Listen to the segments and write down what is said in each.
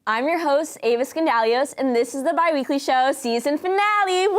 I'm your host, Ava Scandalios, and this is the Biweekly Show season finale. Woo!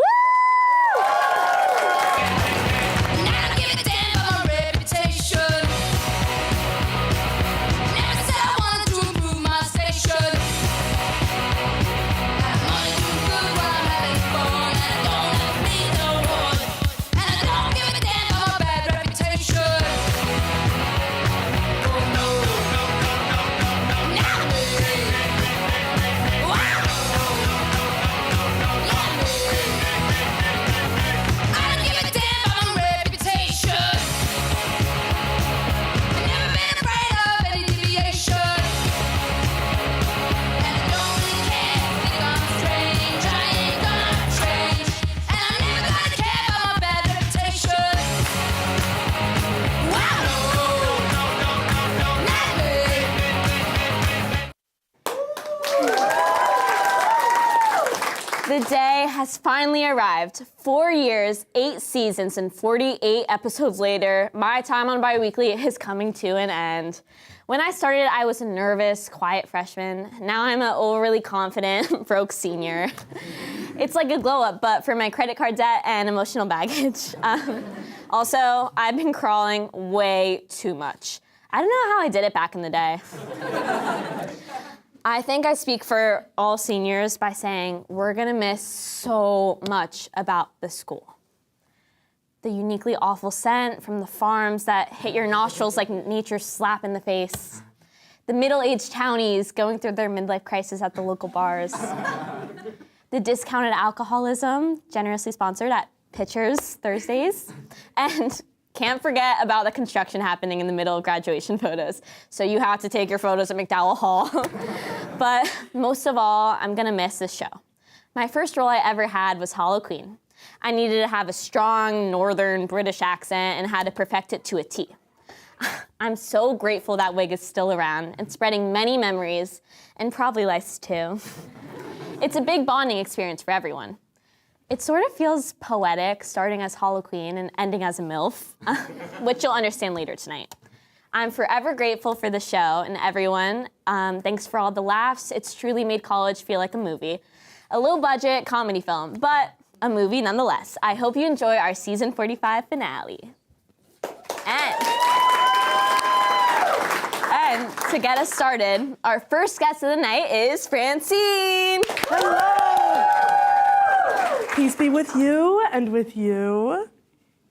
The day has finally arrived. 4 years, 8 seasons, and 48 episodes later, my time on Biweekly is coming to an end. When I started, I was a nervous, quiet freshman. Now I'm an overly confident, broke senior. It's like a glow-up, but for my credit card debt and emotional baggage. Also, I've been crawling way too much. I don't know how I did it back in the day. I think I speak for all seniors by saying we're gonna miss so much about the school. The uniquely awful scent from the farms that hit your nostrils like nature's slap in the face. The middle-aged townies going through their midlife crisis at the local bars. The discounted alcoholism, generously sponsored at Pitchers Thursdays. And can't forget about the construction happening in the middle of graduation photos. So you have to take your photos at McDowell Hall. But most of all, I'm gonna miss this show. My first role I ever had was Hollow Queen. I needed to have a strong northern British accent and had to perfect it to a T. I'm so grateful that wig is still around and spreading many memories, and probably lice too. It's a big bonding experience for everyone. It sort of feels poetic, starting as Hollow Queen and ending as a MILF, which you'll understand later tonight. I'm forever grateful for the show and everyone. Thanks for all the laughs. It's truly made college feel like a movie. A low-budget comedy film, but a movie nonetheless. I hope you enjoy our season 45 finale. And to get us started, our first guest of the night is Francine. Hello! Peace be with you and with you.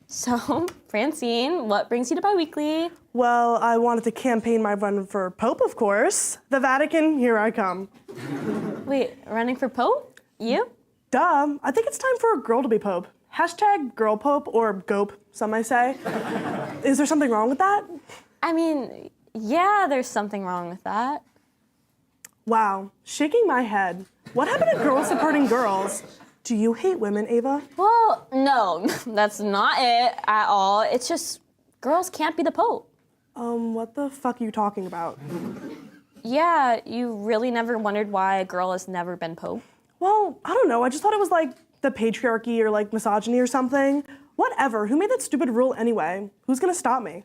So, Francine, what brings you to Biweekly? Well, I wanted to campaign my run for Pope, of course. The Vatican, here I come. Wait, running for Pope? You? Duh, I think it's time for a girl to be Pope. Hashtag girl Pope, or GOPE, some might say. Is there something wrong with that? I mean, yeah, there's something wrong with that. Wow, shaking my head. What happened to girls supporting girls? Do you hate women, Ava? Well, no, that's not it at all. It's just girls can't be the Pope. What the fuck are you talking about? Yeah, you really never wondered why a girl has never been Pope? Well, I don't know. I just thought it was like the patriarchy or like misogyny or something. Whatever. Who made that stupid rule anyway? Who's gonna stop me?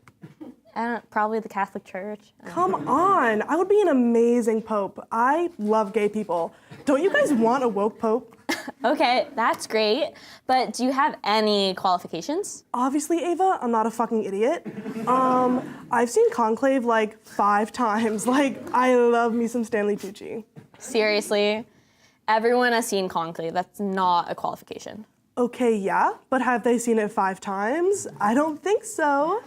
Probably the Catholic Church. Come on. I would be an amazing Pope. I love gay people. Don't you guys want a woke Pope? Okay, that's great. But do you have any qualifications? Obviously, Ava, I'm not a fucking idiot. I've seen Conclave like 5 times. Like, I love me some Stanley Tucci. Seriously? Everyone has seen Conclave. That's not a qualification. Okay, yeah, but have they seen it 5 times? I don't think so.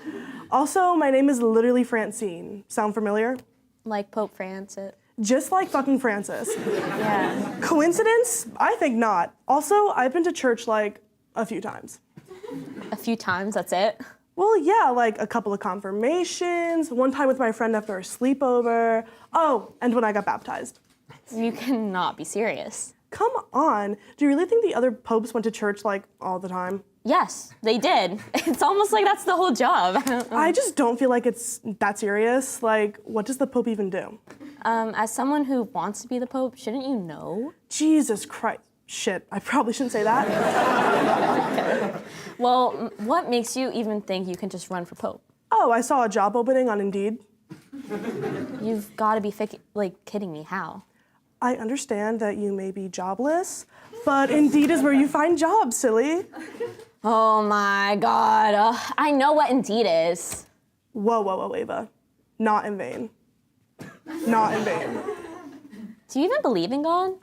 Also, my name is literally Francine. Sound familiar? Like Pope Francis. Just like fucking Francis. Yeah. Coincidence? I think not. Also, I've been to church like a few times. A few times, that's it? Well, yeah, like a couple of confirmations, one time with my friend after a sleepover. Oh, and when I got baptized. You cannot be serious. Come on. Do you really think the other popes went to church like all the time? Yes, they did. It's almost like that's the whole job. I just don't feel like it's that serious. Like, what does the Pope even do? As someone who wants to be the Pope, shouldn't you know? Jesus Christ. Shit, I probably shouldn't say that. Okay. Well, what makes you even think you can just run for Pope? Oh, I saw a job opening on Indeed. You've got to be kidding me. How? I understand that you may be jobless, but Indeed is where you find jobs, silly. Oh my God. I know what Indeed is. Whoa, Ava. Not in vain. Not in vain. Do you even believe in God?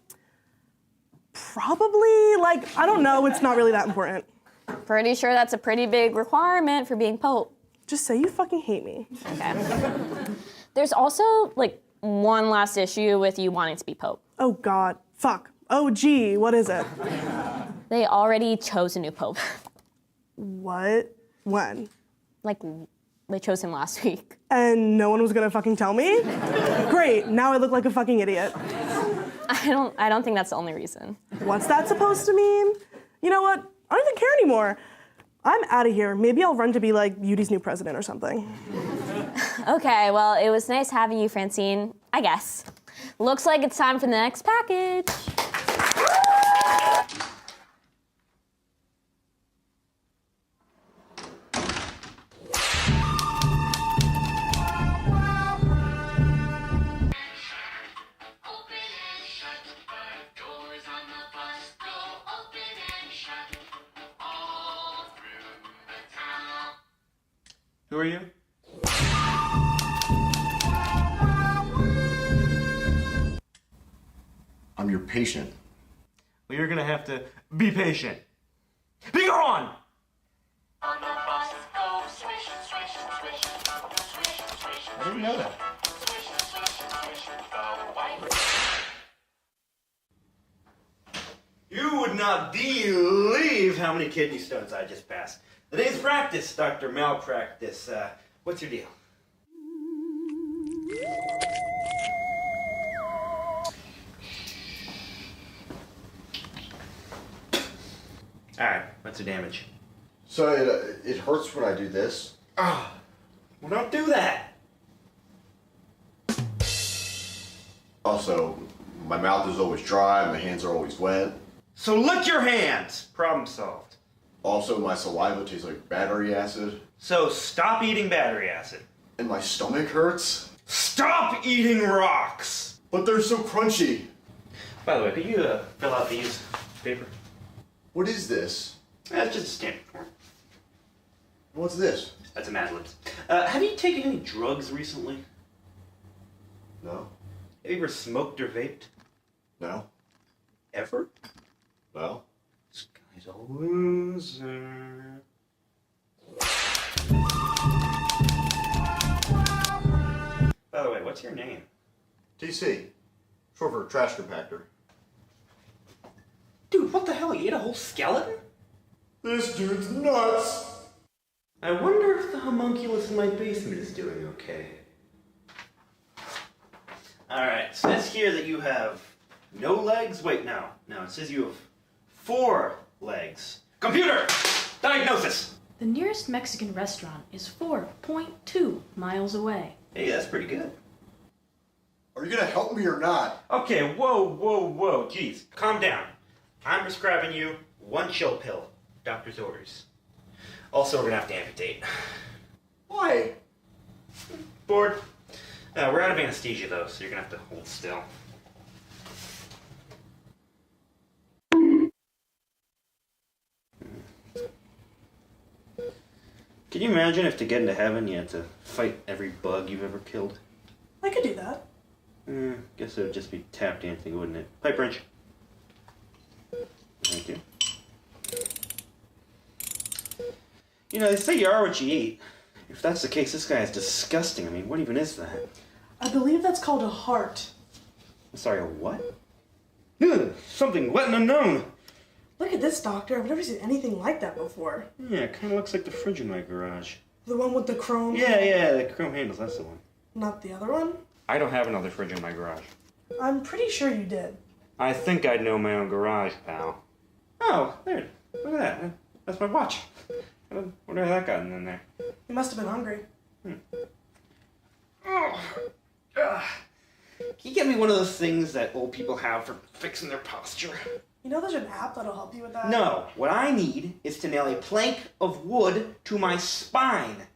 Probably, I don't know, it's not really that important. Pretty sure that's a pretty big requirement for being Pope. Just say you fucking hate me. Okay. There's also, one last issue with you wanting to be Pope. Oh God, fuck. Oh gee, what is it? They already chose a new Pope. What? When? They chose him last week. And no one was gonna fucking tell me? Great, now I look like a fucking idiot. I don't think that's the only reason. What's that supposed to mean? You know what? I don't even care anymore. I'm out of here. Maybe I'll run to be Beauty's new president or something. Okay, well, it was nice having you, Francine, I guess. Looks like it's time for the next package. Who are you? I'm your patient. Well, you're gonna have to be patient. Be gone! I didn't know that. You would not believe how many kidney stones I just passed. The day's practice, Dr. Malpractice. What's your deal? Alright, what's the damage? So it hurts when I do this. Ah, well, don't do that. Also, my mouth is always dry, my hands are always wet. So lick your hands. Problem solved. Also, my saliva tastes like battery acid. So stop eating battery acid. And my stomach hurts. Stop eating rocks. But they're so crunchy. By the way, could you fill out these paper? What is this? That's just a standard form. What's this? That's a Mad Libs. Have you taken any drugs recently? No. Have you ever smoked or vaped? No. Ever? No. This guy's a loser. By the way, what's your name? TC. Short for trash compactor. Dude, what the hell? You ate a whole skeleton? This dude's nuts! I wonder if the homunculus in my basement is doing okay. Alright, it says here that you have no legs. Wait, no. No, it says you have 4 legs. Computer! Diagnosis! The nearest Mexican restaurant is 4.2 miles away. Hey, that's pretty good. Are you gonna help me or not? Okay, whoa. Jeez, calm down. I'm prescribing you 1 chill pill. Doctor's orders. Also, we're gonna have to amputate. Why? Bored? We're out of anesthesia though, so you're gonna have to hold still. Can you imagine if to get into heaven you had to fight every bug you've ever killed? I could do that. Guess it would just be tap dancing, wouldn't it? Pipe wrench. Thank you. You know, they say you are what you eat. If that's the case, this guy is disgusting. I mean, what even is that? I believe that's called a heart. I'm sorry, a what? Ugh, something wet and unknown. Look at this, doctor. I've never seen anything like that before. Yeah, it kind of looks like the fridge in my garage. The one with the chrome? Yeah, the chrome handles, that's the one. Not the other one? I don't have another fridge in my garage. I'm pretty sure you did. I think I'd know my own garage, pal. Oh, there. Look at that. That's my watch. I wonder how that got in there. You must have been hungry. Can you get me one of those things that old people have for fixing their posture? You know there's an app that'll help you with that? No. What I need is to nail a plank of wood to my spine.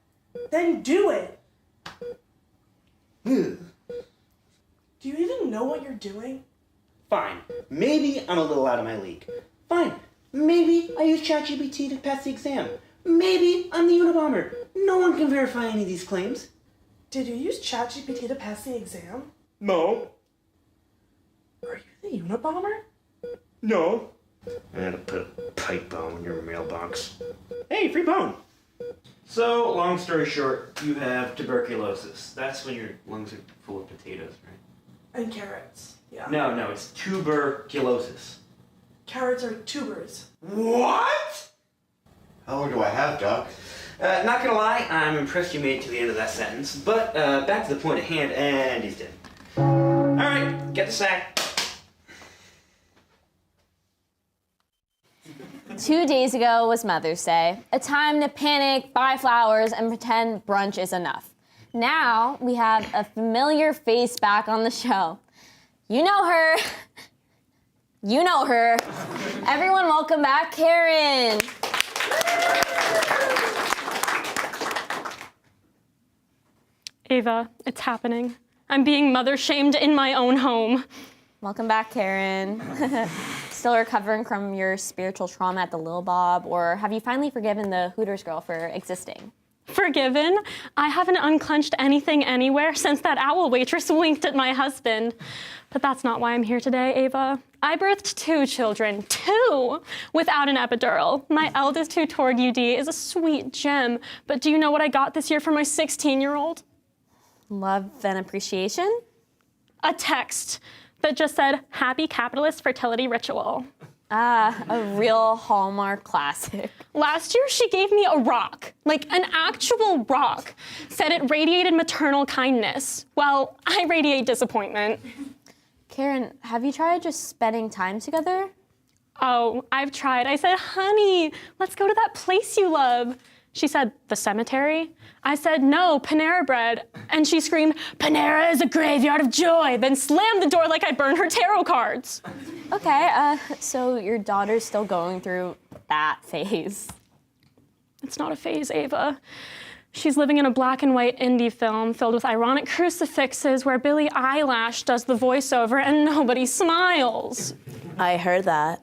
Then do it. Ugh. Do you even know what you're doing? Fine. Maybe I'm a little out of my league. Fine. Maybe I use ChatGPT to pass the exam. Maybe I'm the Unabomber. No one can verify any of these claims. Did you use ChatGPT to pass the exam? No. Are you the Unabomber? No. I had to put a pipe bone in your mailbox. Hey, free bone. So, long story short, you have tuberculosis. That's when your lungs are full of potatoes, right? And carrots. Yeah. No, it's tuberculosis. Carrots are tubers. What? How long do I have, Doc? Not gonna lie, I'm impressed you made it to the end of that sentence, but back to the point at hand, and he's dead. Alright, get the sack. 2 days ago was Mother's Day, a time to panic, buy flowers, and pretend brunch is enough. Now we have a familiar face back on the show. You know her. You know her. Everyone welcome back Karen. Ava, it's happening. I'm being mother shamed in my own home. Welcome back, Karen. Still recovering from your spiritual trauma at the Lil Bob, or have you finally forgiven the Hooters girl for existing? Forgiven? I haven't unclenched anything anywhere since that owl waitress winked at my husband. But that's not why I'm here today, Ava. I birthed 2 children, 2, without an epidural. My eldest, who toured UD, is a sweet gem. But do you know what I got this year for my 16-year-old? Love and appreciation? A text that just said, "Happy Capitalist Fertility Ritual." Ah, a real Hallmark classic. Last year, she gave me a rock, like an actual rock. Said it radiated maternal kindness. Well, I radiate disappointment. Karen, have you tried just spending time together? Oh, I've tried. I said, "Honey, let's go to that place you love." She said, "The cemetery?" I said, "No, Panera Bread." And she screamed, "Panera is a graveyard of joy," then slammed the door like I burned her tarot cards. Okay, so your daughter's still going through that phase. It's not a phase, Ava. She's living in a black and white indie film filled with ironic crucifixes where Billie Eilish does the voiceover and nobody smiles. I heard that,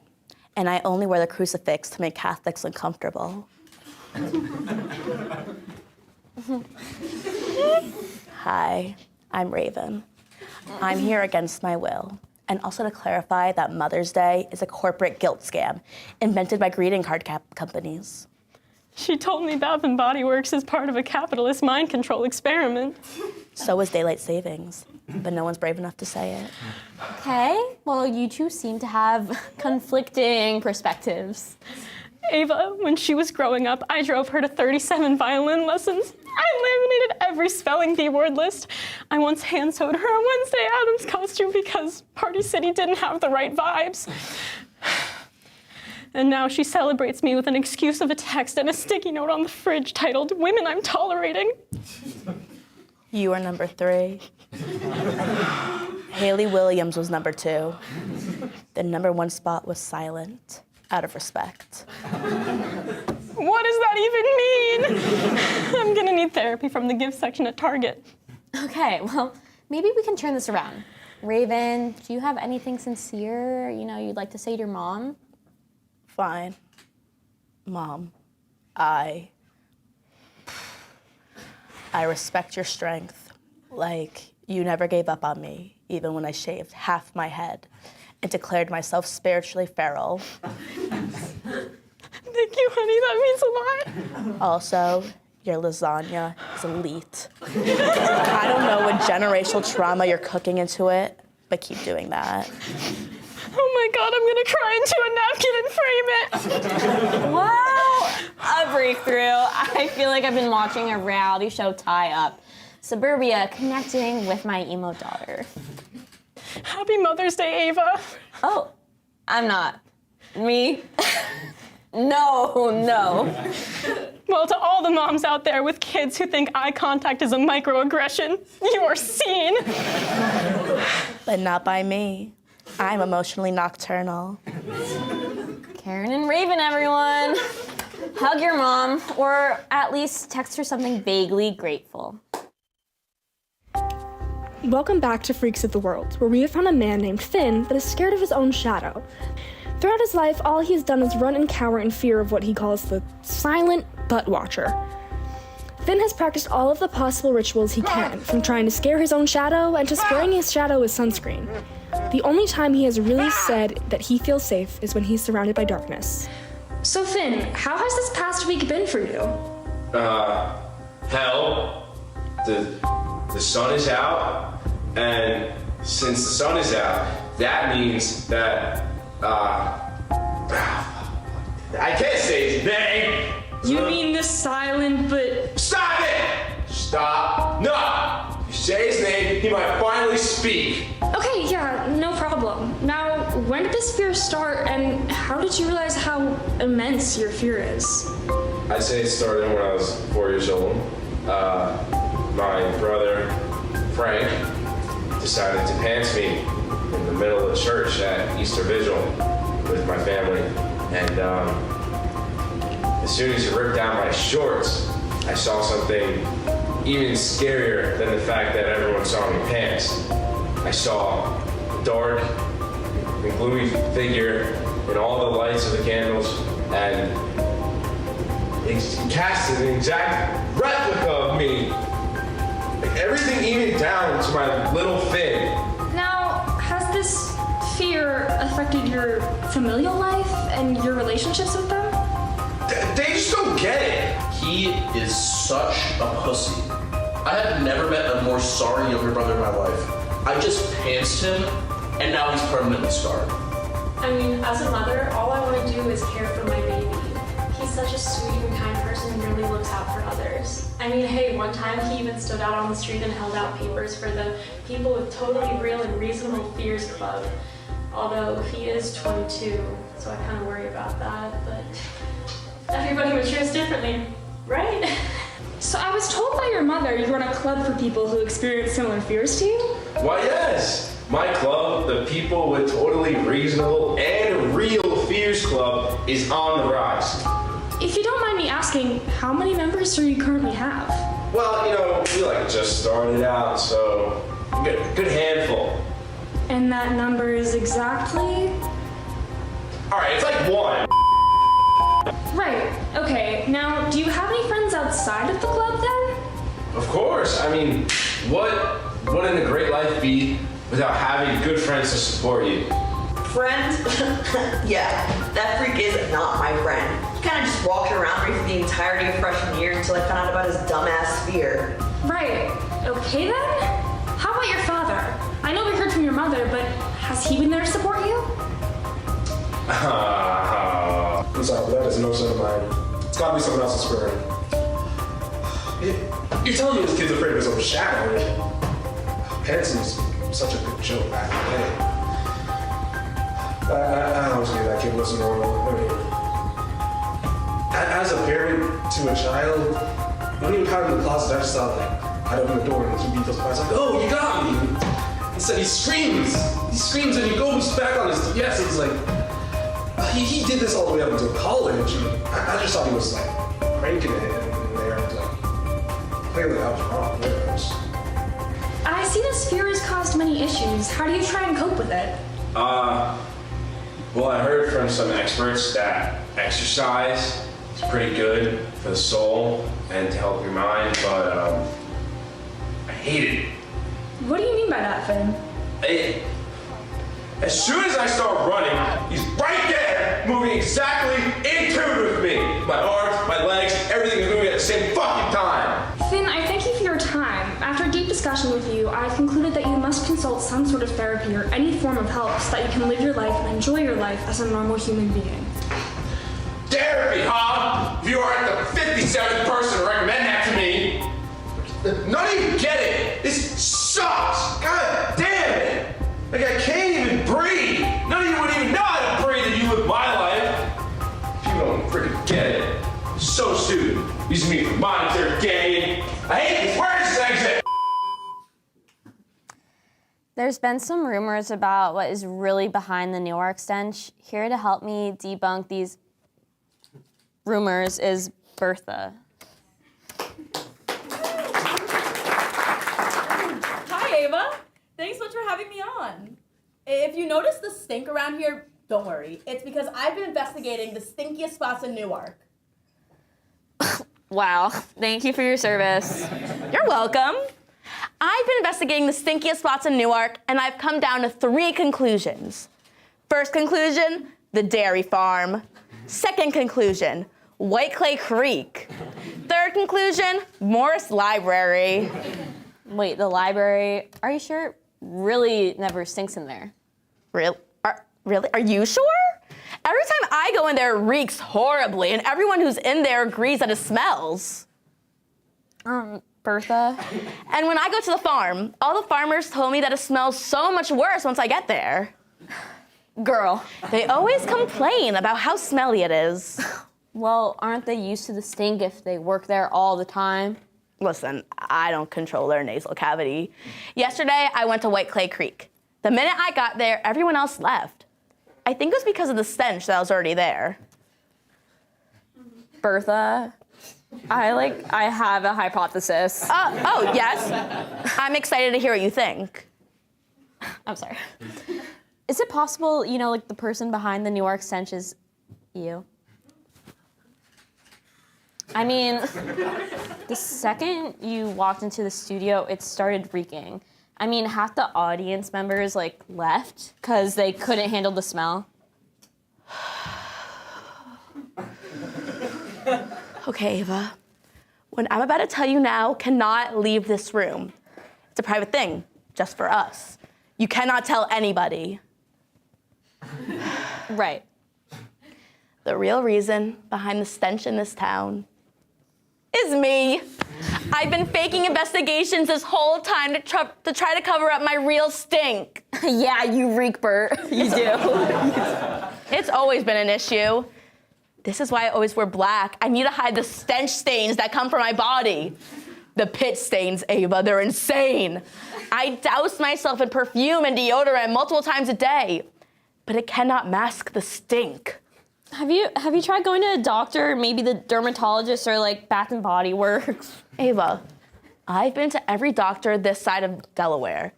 and I only wear the crucifix to make Catholics uncomfortable. Hi, I'm Raven. I'm here against my will, and also to clarify that Mother's Day is a corporate guilt scam invented by greeting card companies. She told me Bath & Body Works is part of a capitalist mind control experiment. So is daylight savings, but no one's brave enough to say it. Okay, well, you two seem to have conflicting perspectives. Ava, when she was growing up, I drove her to 37 violin lessons. I laminated every spelling bee word list. I once hand-sewed her a Wednesday Addams costume because Party City didn't have the right vibes. And now she celebrates me with an excuse of a text and a sticky note on the fridge titled, "Women I'm Tolerating." You are number 3. Haley Williams was number 2. The number 1 spot was silent, out of respect. What does that even mean? I'm gonna need therapy from the gift section at Target. Okay, well, maybe we can turn this around. Raven, do you have anything sincere, you'd like to say to your mom? Fine. Mom, I respect your strength. Like, you never gave up on me, even when I shaved half my head and declared myself spiritually feral. Thank you, honey, that means a lot. Also, your lasagna is elite. I don't know what generational trauma you're cooking into it, but keep doing that. Oh my God, I'm gonna cry into a napkin and frame it. Wow, a breakthrough. I feel like I've been watching a reality show tie-up. Suburbia connecting with my emo daughter. Happy Mother's Day, Ava. Oh, I'm not. Me? No. Well, to all the moms out there with kids who think eye contact is a microaggression, you are seen. But not by me. I'm emotionally nocturnal. Karen and Raven, everyone. Hug your mom, or at least text her something vaguely grateful. Welcome back to Freaks of the World, where we have found a man named Finn that is scared of his own shadow. Throughout his life, all he has done is run and cower in fear of what he calls the silent butt watcher. Finn has practiced all of the possible rituals he can, from trying to scare his own shadow and to spraying his shadow with sunscreen. The only time he has really said that he feels safe is when he's surrounded by darkness. So Finn, how has this past week been for you? Hell. The sun is out, and since the sun is out, that means that, I can't say his name. You mean the silent but... Stop it! Stop. No! If you say his name, he might finally speak. Okay, yeah, no problem. Now, when did this fear start, and how did you realize how immense your fear is? I'd say it started when I was 4 years old. My brother, Frank, decided to pants me in the middle of church at Easter Vigil with my family. And as soon as he ripped down my shorts, I saw something even scarier than the fact that everyone saw me pants. I saw a dark and gloomy figure in all the lights of the candles, and he casted an exact replica of me. Like everything, even down to my little Finn. Now, has this fear affected your familial life and your relationships with them? They just don't get it. He is such a pussy. I have never met a more sorry younger brother in my life. I just pantsed him, and now he's permanently scarred. I mean, as a mother, all I want to do is care for my baby. He's such a sweet and kind person and really looks out for others. I mean, hey, one time he even stood out on the street and held out papers for the People with Totally Real and Reasonable Fears Club. Although he is 22, so I kind of worry about that, but everybody matures differently, right? So I was told by your mother you run a club for people who experience similar fears to you? Why, yes. My club, the People with Totally Reasonable and Real Fears Club, is on the rise. If you don't mind me asking, how many members do you currently have? Well, we just started out, so good handful. And that number is exactly? All right, it's like 1. Right, okay. Now, do you have any friends outside of the club then? Of course. I mean, what wouldn't a great life be without having good friends to support you? Friend? Yeah, that freak is not my friend. He kind of just walked around me for the entirety of freshman year until I found out about his dumbass fear. Right, okay then? How about your father? I know we heard from your mother, but has he been there to support you? I'm sorry, but that is no son of mine. It's gotta be someone else's spirit. You're telling me this kid's afraid of his own shadow? Pantsing was such a good joke back in the day. I don't think that kid was normal. I mean, as a parent to a child, when you caught him in the closet, I just thought, I'd open the door and he beat those guys like, oh, you got me. Instead, he screams and he goes back on his, yes, it's like, he did this all the way up until college, and I just thought he was cranking it in there, clearly that was wrong. I see this fear has caused many issues. How do you try and cope with it? Well, I heard from some experts that exercise is pretty good for the soul and to help your mind, but I hate it. What do you mean by that, Finn? As soon as I start running, he's right there, moving exactly in tune with me. My arms, my legs, everything is moving at the same fucking time. Finn, I thank you for your time. After a deep discussion with you, I've concluded that you must consult some sort of therapy or any form of help so that you can live your life and enjoy your life as a normal human being. Therapy, huh? If you aren't the 57th person to recommend that to me. None of you get it. This sucks. God damn it. I can't even breathe. None of you would even know how to breathe if you lived my life. People don't freaking get it. So stupid. Using me for monetary gain. I hate this. Where is this exit? There's been some rumors about what is really behind the Newark stench. Here to help me debunk these rumors is Bertha. Hi, Ava. Thanks so much for having me on. If you notice the stink around here, don't worry. It's because I've been investigating the stinkiest spots in Newark. Wow, thank you for your service. You're welcome. I've been investigating the stinkiest spots in Newark, and I've come down to 3 conclusions. First conclusion, the dairy farm. Second conclusion, White Clay Creek. Third conclusion, Morris Library. Wait, the library, are you sure it really never stinks in there? Really? Are you sure? Every time I go in there, it reeks horribly, and everyone who's in there agrees that it smells. Bertha? And when I go to the farm, all the farmers told me that it smells so much worse once I get there. Girl. They always complain about how smelly it is. Well, aren't they used to the stink if they work there all the time? Listen, I don't control their nasal cavity. Yesterday, I went to White Clay Creek. The minute I got there, everyone else left. I think it was because of the stench that was already there. Bertha, I have a hypothesis. Oh, yes? I'm excited to hear what you think. I'm sorry. Is it possible, like the person behind the Newark stench is you? I mean, the second you walked into the studio, it started reeking. I mean, half the audience members, left because they couldn't handle the smell. Okay, Ava. What I'm about to tell you now cannot leave this room. It's a private thing, just for us. You cannot tell anybody. Right. The real reason behind the stench in this town is me. I've been faking investigations this whole time to try to cover up my real stink. Yeah, you reek, Bert. You do. It's always been an issue. This is why I always wear black. I need to hide the stench stains that come from my body. The pit stains, Ava, they're insane. I douse myself in perfume and deodorant multiple times a day, but it cannot mask the stink. Have you tried going to a doctor, maybe the dermatologist or Bath and Body Works? Ava, I've been to every doctor this side of Delaware.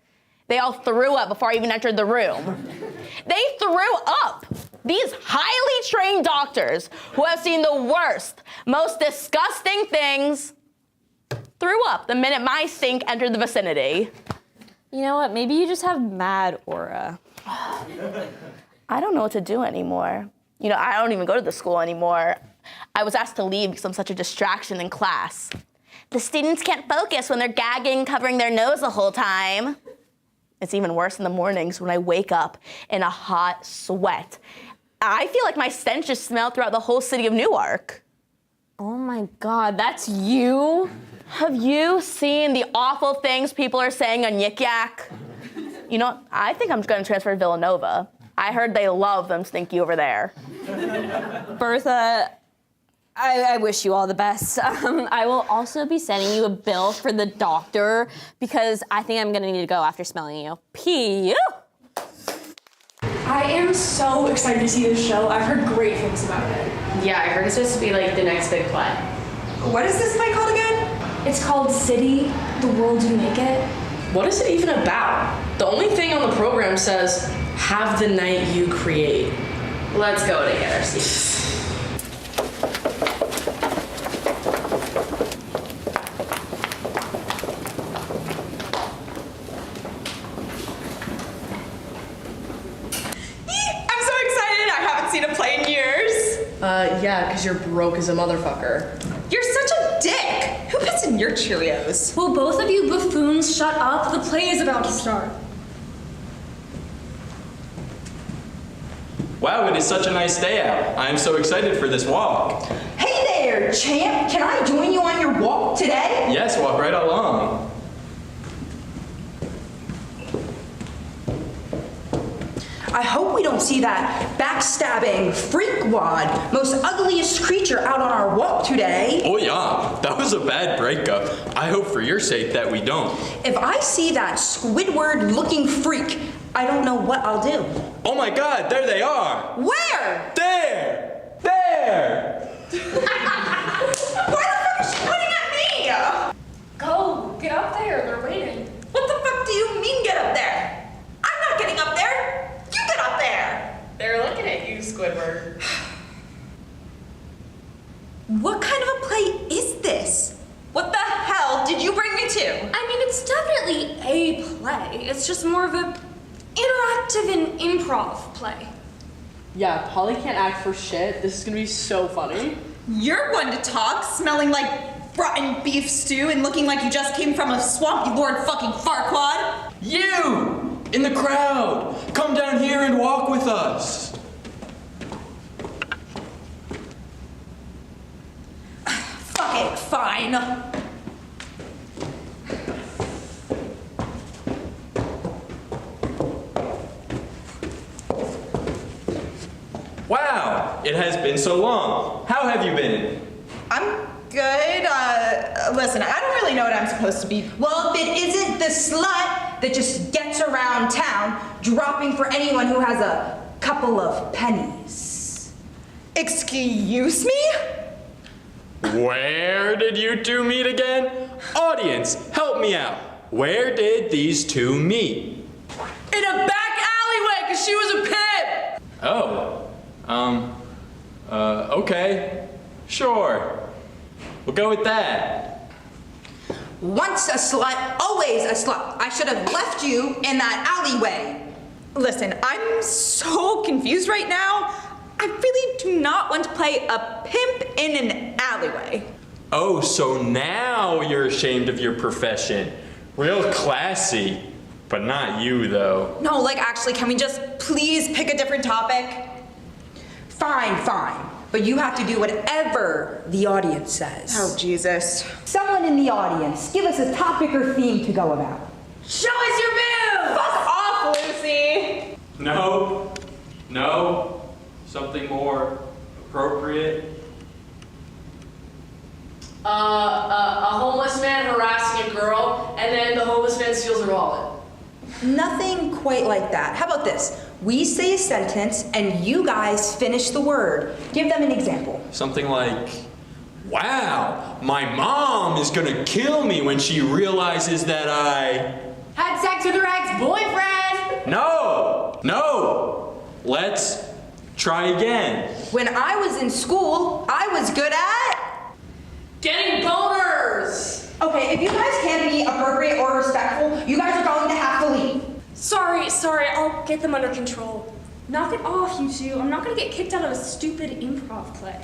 They all threw up before I even entered the room. They threw up! These highly trained doctors who have seen the worst, most disgusting things threw up the minute my stink entered the vicinity. You know what? Maybe you just have mad aura. I don't know what to do anymore. I don't even go to the school anymore. I was asked to leave because I'm such a distraction in class. The students can't focus when they're gagging, covering their nose the whole time. It's even worse in the mornings when I wake up in a hot sweat. I feel like my stench just smelled throughout the whole city of Newark. Oh my God, that's you? Have you seen the awful things people are saying on Yik Yak? I think I'm just gonna transfer to Villanova. I heard they love them stinky over there. Bertha, I wish you all the best. I will also be sending you a bill for the doctor because I think I'm gonna need to go after smelling you. Pee. I am so excited to see this show. I've heard great things about it. Yeah, I heard it's supposed to be the next big play. What is this play called again? It's called City, the World You Make It. What is it even about? The only thing on the program says, have the night you create. Let's go to get our seats. I'm so excited. I haven't seen a play in years. Yeah, because you're broke as a motherfucker. You're such a dick. Who puts in your Cheerios? Will both of you buffoons shut up? The play is about to start. Wow, it is such a nice day out. I am so excited for this walk. Hey there, champ. Can I join you on your walk today? Yes, walk right along. I hope we don't see that backstabbing freakwad, most ugliest creature out on our walk today. Oh yeah, that was a bad breakup. I hope for your sake that we don't. If I see that Squidward-looking freak, I don't know what I'll do. Oh my God, there they are. Where? There! There! Why the fuck is she pointing at me? Go, get up there, they're waiting. What the fuck do you mean? can get up there. I'm not getting up there. You get up there. They're looking at you, Squidward. What kind of a play is this? What the hell did you bring me to? I mean, it's definitely a play. It's just more of a interactive and improv play. Yeah, Polly can't act for shit. This is gonna be so funny. You're one to talk, smelling like rotten beef stew and looking like you just came from a swamp, you Lord fucking Farquaad. You! In the crowd! Come down here and walk with us! Fuck it, fine. Wow, it has been so long. How have you been? I'm good. Listen, I don't really know what I'm supposed to be. Well, if it isn't the slut that just gets around town, dropping for anyone who has a couple of pennies. Excuse me? Where did you two meet again? Audience, help me out. Where did these two meet? In a back alleyway, because she was a pimp! Oh, okay. Sure. We'll go with that. Once a slut, always a slut. I should have left you in that alleyway. Listen, I'm so confused right now. I really do not want to play a pimp in an alleyway. Oh, so now you're ashamed of your profession. Real classy, but not you, though. No, like actually, can we just please pick a different topic? Fine, fine. But you have to do whatever the audience says. Oh, Jesus. Someone in the audience, give us a topic or theme to go about. Show us your boobs! Fuck off, Lucy! No. Something more appropriate. A homeless man harassing a girl, and then the homeless man steals her wallet. Nothing quite like that. How about this? We say a sentence, and you guys finish the word. Give them an example. Something like, wow, my mom is gonna kill me when she realizes that I... Had sex with her ex-boyfriend! No! Let's try again. When I was in school, I was good at... Getting boners! Okay, if you guys can't be appropriate or respectful, you guys are going to have to leave. Sorry, I'll get them under control. Knock it off, you two. I'm not gonna get kicked out of a stupid improv play.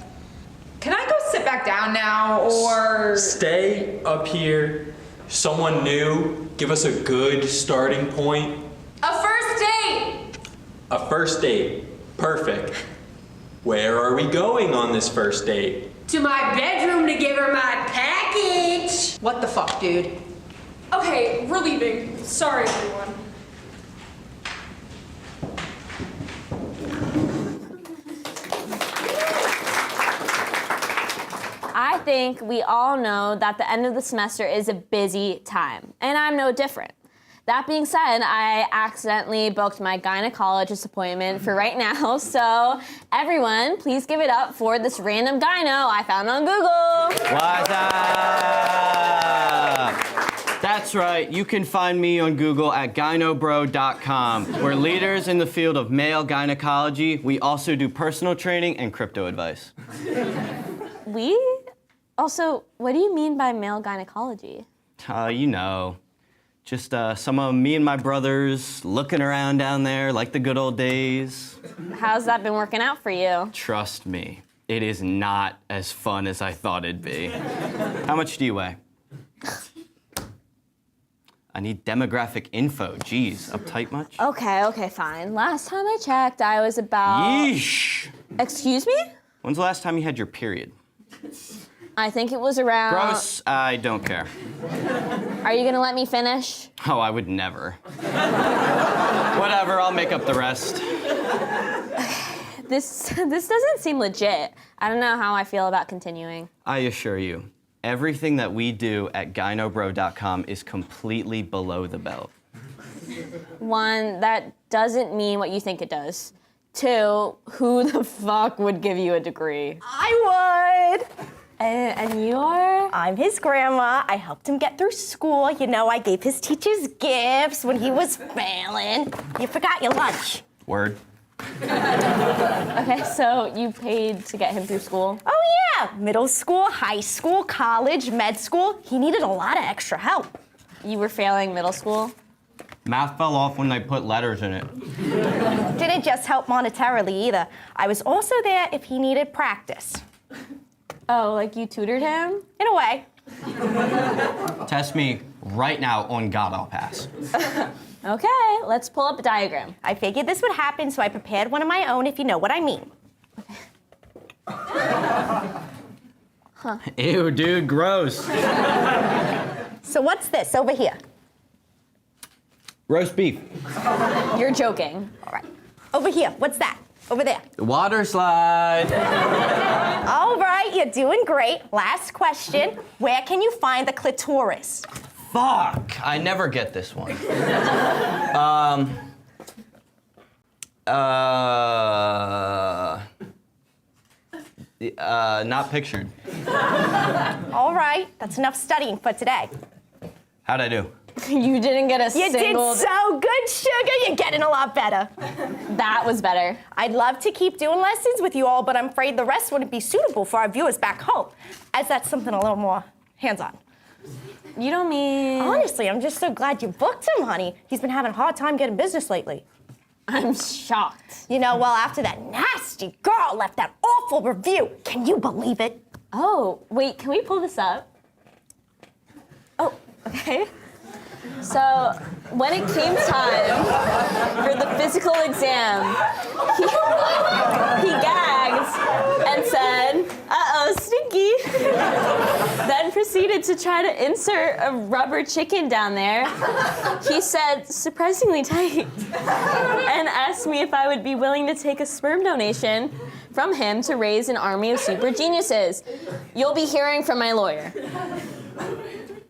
Can I go sit back down now, or... Stay up here. Someone new. Give us a good starting point. A first date! A first date. Perfect. Where are we going on this first date? To my bedroom to give her my package! What the fuck, dude? Okay, we're leaving. Sorry, everyone. I think we all know that the end of the semester is a busy time, and I'm no different. That being said, I accidentally booked my gynecologist appointment for right now, so everyone, please give it up for this random gyno I found on Google. What's up? That's right, you can find me on Google at Gynobro.com. We're leaders in the field of male gynecology. We also do personal training and crypto advice. We? Also, what do you mean by male gynecology? You know. Just some of me and my brothers looking around down there like the good old days. How's that been working out for you? Trust me, it is not as fun as I thought it'd be. How much do you weigh? I need demographic info. Jeez, uptight much? Okay, fine. Last time I checked, I was about... Yeesh! Excuse me? When's the last time you had your period? I think it was around... Gross, I don't care. Are you gonna let me finish? Oh, I would never. Whatever, I'll make up the rest. This doesn't seem legit. I don't know how I feel about continuing. I assure you, everything that we do at Gynobro.com is completely below the belt. One, that doesn't mean what you think it does. Two, who the fuck would give you a degree? I would. And you are? I'm his grandma. I helped him get through school. You know, I gave his teachers gifts when he was failing. You forgot your lunch. Word. Okay, so you paid to get him through school? Oh, yeah. Middle school, high school, college, med school. He needed a lot of extra help. You were failing middle school? Math fell off when they put letters in it. Didn't just help monetarily either. I was also there if he needed practice. Oh, like you tutored him? In a way. Test me right now on God, I'll pass. Okay, let's pull up a diagram. I figured this would happen, so I prepared one of my own, if you know what I mean. Ew, dude, gross. So what's this over here? Roast beef. You're joking. All right. Over here, what's that? Over there. Water slide. All right, you're doing great. Last question. Where can you find the clitoris? Fuck, I never get this one. Not pictured. All right, that's enough studying for today. How'd I do? You didn't get a You single... did so good, sugar. You're getting a lot better. That was better. I'd love to keep doing lessons with you all, but I'm afraid the rest wouldn't be suitable for our viewers back home, as that's something a little more hands-on. You don't mean... Honestly, I'm just so glad you booked him, honey. He's been having a hard time getting business lately. I'm shocked. You know, well, after that nasty girl left that awful review, can you believe it? Oh, wait, can we pull this up? Oh, okay. So, when it came time for the physical exam, he gagged and said, "Uh-oh, stinky." Then proceeded to try to insert a rubber chicken down there. He said, surprisingly tight, and asked me if I would be willing to take a sperm donation from him to raise an army of super geniuses. You'll be hearing from my lawyer.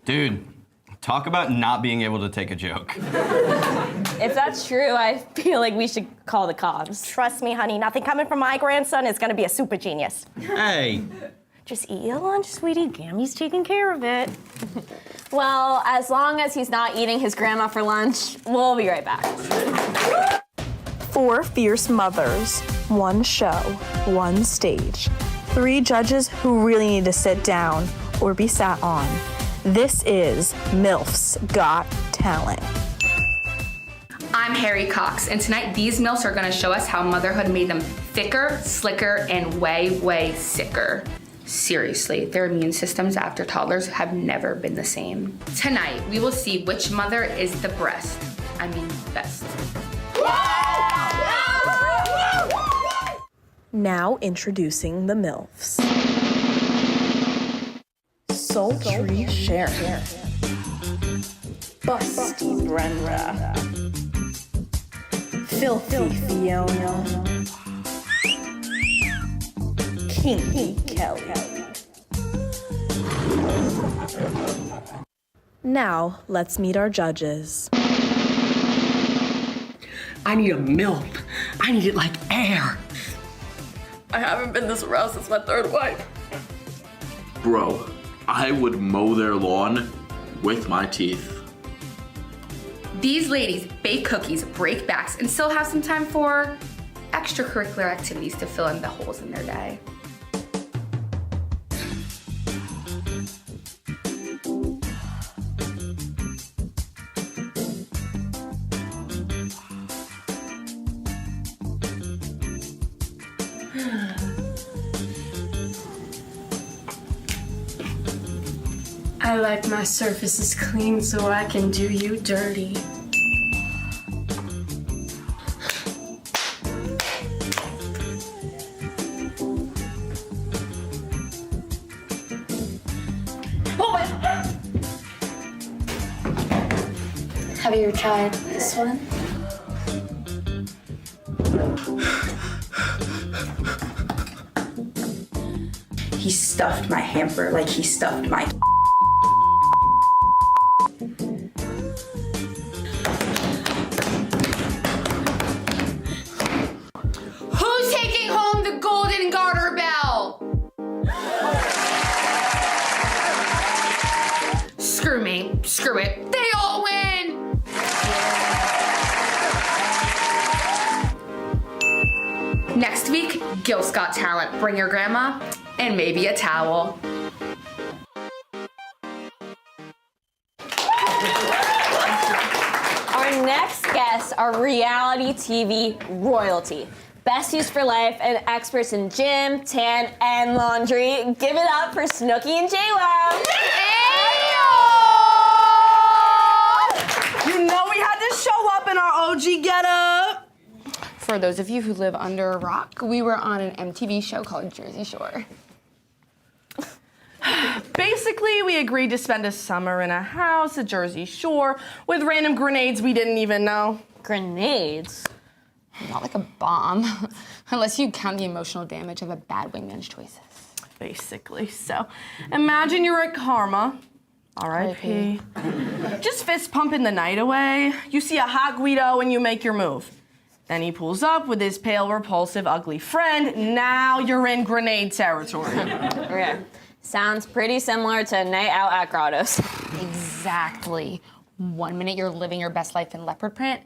Dude, talk about not being able to take a joke. If that's true, I feel like we should call the cops. Trust me, honey, nothing coming from my grandson is gonna be a super genius. Hey. Just eat your lunch, sweetie. Gammy's taking care of it. Well, as long as he's not eating his grandma for lunch, we'll be right back. 4 fierce mothers, 1 show, 1 stage. 3 judges who really need to sit down or be sat on. This is MILF's Got Talent. I'm Harry Cox, and tonight these MILFs are gonna show us how motherhood made them thicker, slicker, and way, way sicker. Seriously, their immune systems after toddlers have never been the same. Tonight, we will see which mother is the best. Now introducing the MILFs. Sultry Sharon. Busty Brenda. Filthy Fiona. Kinky Kelly. Now, let's meet our judges. I need a MILF. I need it like air. I haven't been this aroused since my 3rd wife. Bro, I would mow their lawn with my teeth. These ladies bake cookies, break backs, and still have some time for extracurricular activities to fill in the holes in their day. I like my surfaces clean so I can do you dirty. Have you tried this one? He stuffed my hamper like he stuffed my Who's taking home the golden garter bell? Next week, Gil's Got Talent. Bring your grandma and maybe a towel. Our next guests are reality TV royalty. Besties for life and experts in gym, tan, and laundry. Give it up for Snooki and JWoww. You know we had to show up in our OG getup. For those of you who live under a rock, we were on an MTV show called Jersey Shore. Basically, we agreed to spend a summer in a house at Jersey Shore with random grenades we didn't even know. Grenades? Not like a bomb, unless you count the emotional damage of a bad wingman's choices. Basically, so imagine you're at Karma, R.I.P. Just fist pumping the night away. You see a hot Guido and you make your move. Then he pulls up with his pale, repulsive, ugly friend. Now you're in grenade territory. Okay. Sounds pretty similar to a night out at Grottos. Exactly. 1 minute you're living your best life in leopard print.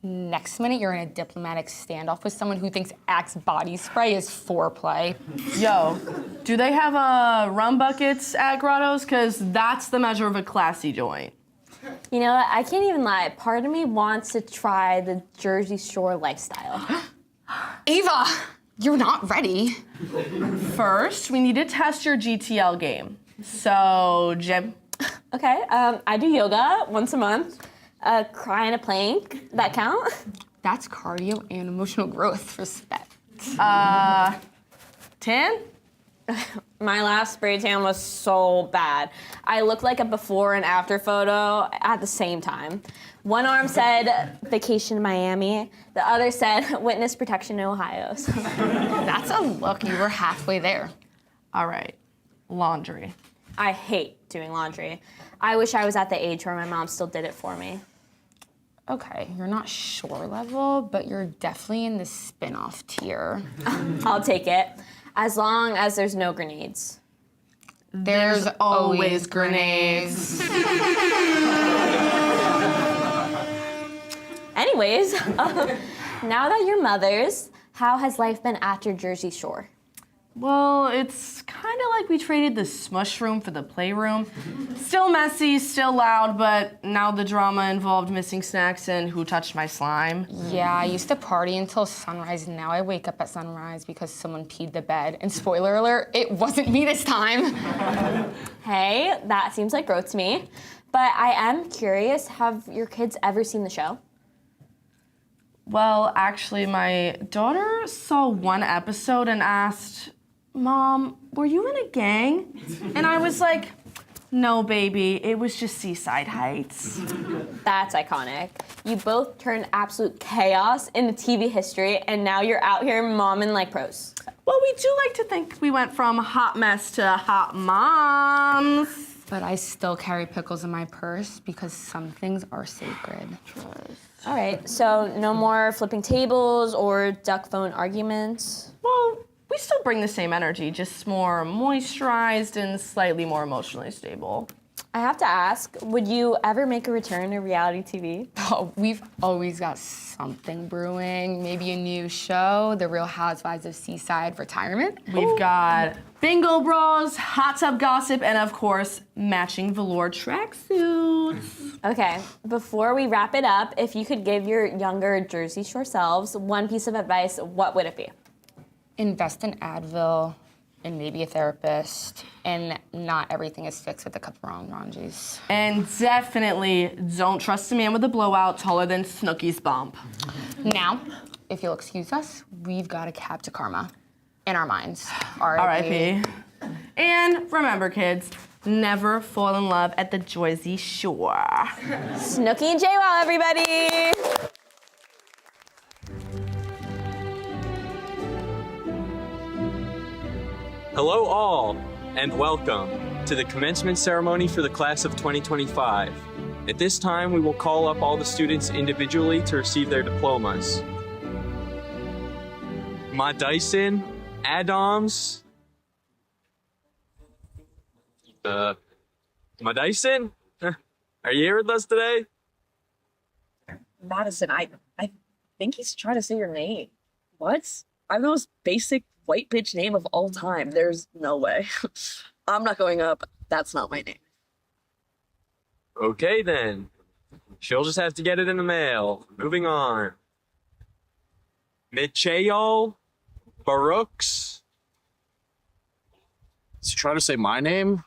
Next minute you're in a diplomatic standoff with someone who thinks Axe body spray is foreplay. Yo, do they have rum buckets at Grottos? Because that's the measure of a classy joint. You know what? I can't even lie. Part of me wants to try the Jersey Shore lifestyle. Ava, you're not ready. First, we need to test your GTL game. So, gym. Okay, I do yoga once a month. Cry in a plank, that count? That's cardio and emotional growth. Respect. Tan? My last spray tan was so bad. I looked like a before and after photo at the same time. One arm said vacation in Miami. The other said witness protection in Ohio. So. That's a look. You were halfway there. All right, laundry. I hate doing laundry. I wish I was at the age where my mom still did it for me. Okay, you're not Shore level, but you're definitely in the spin-off tier. I'll take it. As long as there's no grenades. There's always grenades. Anyways, now that you're mothers, how has life been after Jersey Shore? Well, it's kind of like we traded the smush room for the playroom. Still messy, still loud, but now the drama involved missing snacks and who touched my slime. Yeah, I used to party until sunrise. Now I wake up at sunrise because someone peed the bed. And spoiler alert, it wasn't me this time. Hey, that seems like growth to me. But I am curious, have your kids ever seen the show? Well, actually, my daughter saw one episode and asked, Mom, were you in a gang? And I was like, no, baby, it was just Seaside Heights. That's iconic. You both turned absolute chaos into TV history, and now you're out here momming like pros. Well, we do like to think we went from hot mess to hot moms. But I still carry pickles in my purse because some things are sacred. All right, so no more flipping tables or duck phone arguments? Well, we still bring the same energy, just more moisturized and slightly more emotionally stable. I have to ask, would you ever make a return to reality TV? Oh, we've always got something brewing. Maybe a new show, The Real Housewives of Seaside Retirement. We've got bingo bras, hot tub gossip, and of course, matching velour tracksuits. Okay, before we wrap it up, if you could give your younger Jersey Shore selves one piece of advice, what would it be? Invest in Advil and maybe a therapist, and not everything is fixed with a cup of wrong juice. And definitely don't trust a man with a blowout taller than Snooki's bump. Now, if you'll excuse us, we've got a cab to Karma in our minds. R.I.P. And remember, kids, never fall in love at the Jersey Shore. Snooki and JWoww, everybody! Hello all, and welcome to the commencement ceremony for the class of 2025. At this time, we will call up all the students individually to receive their diplomas. Ma Dyson, Adams, Ma Dyson, are you here with us today? Madison, I think he's trying to say your name. What? I'm the most basic white bitch name of all time. There's no way. I'm not going up. That's not my name. Okay, then. She'll just have to get it in the mail. Moving on. Michael Barooks. Is he trying to say my name?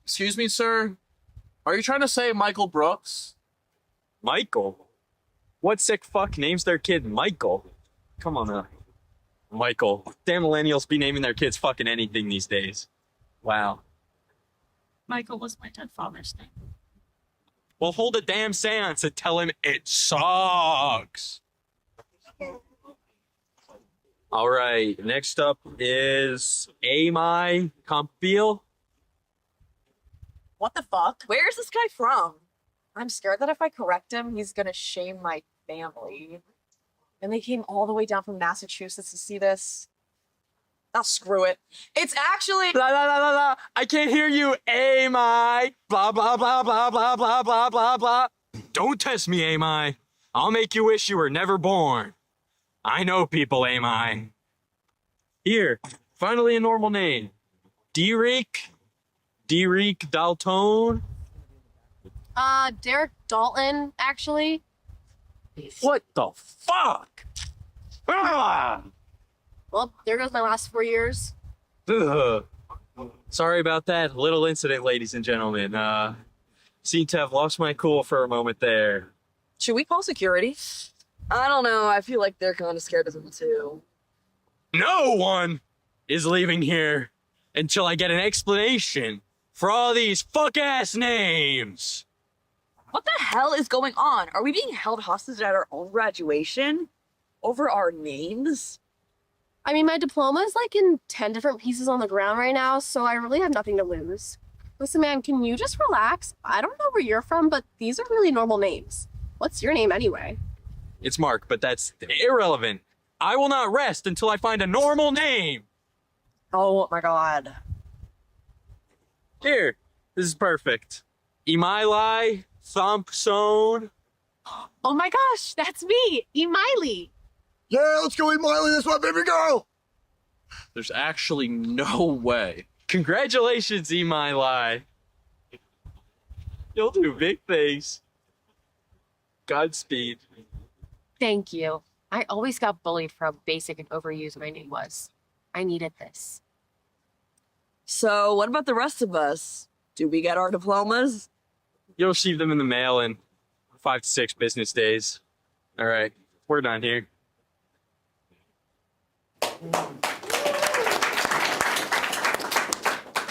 Excuse me, sir. Are you trying to say Michael Brooks? Michael? What sick fuck names their kid Michael? Come on now. Michael. Damn millennials be naming their kids fucking anything these days. Wow. Michael was my dead father's name. Well, hold a damn seance and tell him it sucks. All right, next up is Amai Campbell. What the fuck? Where is this guy from? I'm scared that if I correct him, he's gonna shame my family. And they came all the way down from Massachusetts to see this. Oh, screw it. It's actually— Blah, blah, blah, blah, blah. I can't hear you, Amai. Blah, blah, blah, blah, blah, blah, blah, blah, blah. Don't test me, Amai. I'll make you wish you were never born. I know people, Amai. Here, finally a normal name. Derek Dalton. Derek Dalton, actually. What the fuck? Ah! Well, there goes my last 4 years. Ugh. Sorry about that little incident, ladies and gentlemen. Seem to have lost my cool for a moment there. Should we call security? I don't know. I feel like they're kind of scared of him, too. No one is leaving here until I get an explanation for all these fuck-ass names. What the hell is going on? Are we being held hostage at our own graduation? Over our names? I mean, my diploma is like in 10 different pieces on the ground right now, so I really have nothing to lose. Listen, man, can you just relax? I don't know where you're from, but these are really normal names. What's your name anyway? It's Mark, but that's irrelevant. I will not rest until I find a normal name. Oh my god. Here, this is perfect. Emili Thompson. Oh my gosh, that's me, Emily. Yeah, let's go Emily. That's my baby girl. There's actually no way. Congratulations, Emili. You'll do big things. Godspeed. Thank you. I always got bullied for how basic and overused my name was. I needed this. So, what about the rest of us? Do we get our diplomas? You'll receive them in the mail in 5 to 6 business days. All right, we're done here.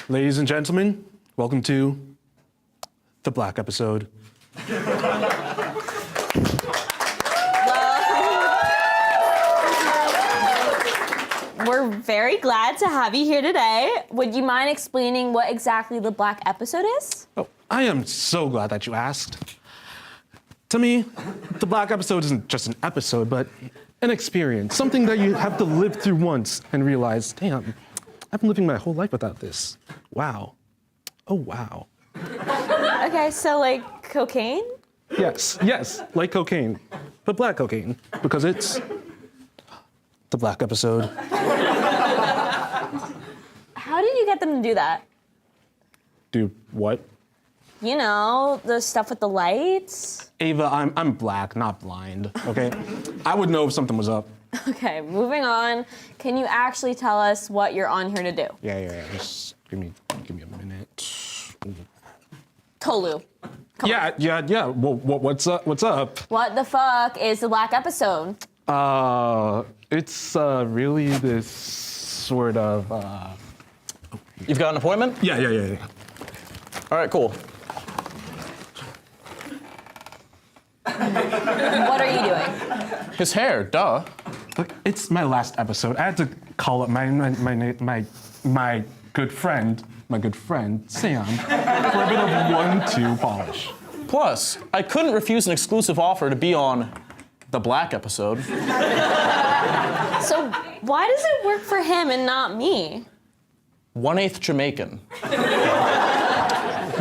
Ladies and gentlemen, welcome to the Black episode. We're very glad to have you here today. Would you mind explaining what exactly the Black episode is? Oh, I am so glad that you asked. To me, the Black episode isn't just an episode, but an experience, something that you have to live through once and realize, damn, I've been living my whole life without this. Wow. Oh, wow. Okay, so like cocaine? Yes, like cocaine, but black cocaine, because it's the Black episode. How did you get them to do that? Do what? You know, the stuff with the lights. Ava, I'm black, not blind, okay? I would know if something was up. Okay, moving on. Can you actually tell us what you're on here to do? Yeah. Just give me a minute. Tolu. Yeah. What's up? What the fuck is the Black episode? It's really this sort of. You've got an appointment? Yeah. All right, cool. What are you doing? His hair, duh. Look, it's my last episode. I had to call up my good friend, Sam, for a bit of 1-2 polish. Plus, I couldn't refuse an exclusive offer to be on the Black episode. So why does it work for him and not me? 1/8 Jamaican.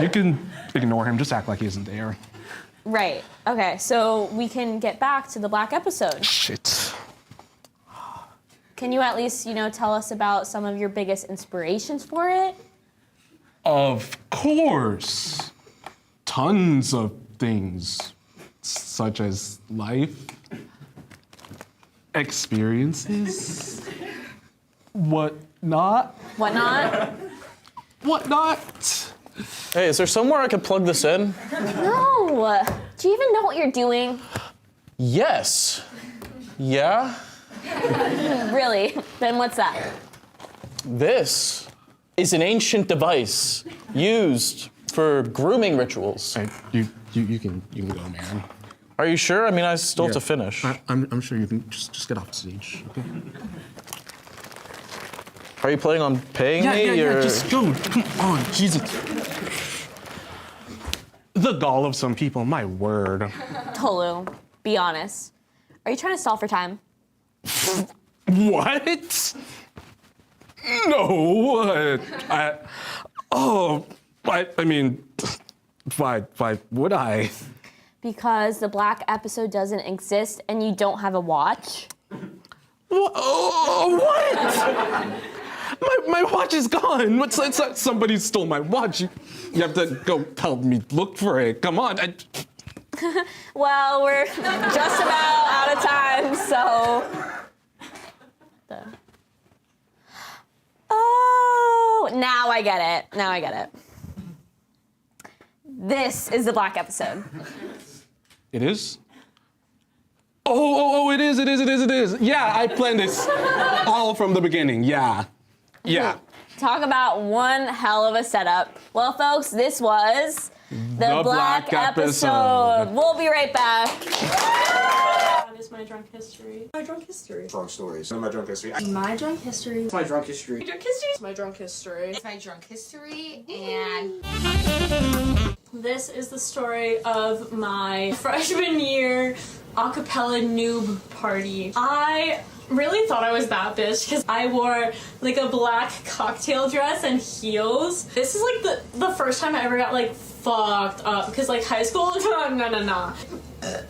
You can ignore him, just act like he isn't there. Right. Okay, so we can get back to the Black episode. Shit. Can you at least, tell us about some of your biggest inspirations for it? Of course. Tons of things, such as life, experiences, whatnot. Whatnot? Whatnot. Hey, is there somewhere I could plug this in? No. Do you even know what you're doing? Yes. Yeah? Really? Then what's that? This is an ancient device used for grooming rituals. Hey, you can go, man. Are you sure? I mean, I still have to finish. I'm sure you can just get off the stage, okay? Are you planning on paying me? Yeah, just go. Come on, Jesus. The gall of some people, my word. Tolu, be honest. Are you trying to stall for time? What? No. I mean, why would I? Because the black episode doesn't exist and you don't have a watch. What? My watch is gone. It's like somebody stole my watch. You have to go help me look for it. Come on. Well, we're just about out of time, so. Oh, now I get it. This is the black episode. It is? Oh, it is. Yeah, I planned this all from the beginning. Yeah. Talk about one hell of a setup. Well, folks, this was the black episode. We'll be right back. That is my drunk history. My drunk history. Drunk stories. My drunk history. My drunk history. My drunk history. My drunk history. My drunk history. It's my drunk history, and This is the story of my freshman year a cappella noob party. I really thought I was that bitch because I wore like a black cocktail dress and heels. This is like the first time I ever got like fucked up because like high school, no.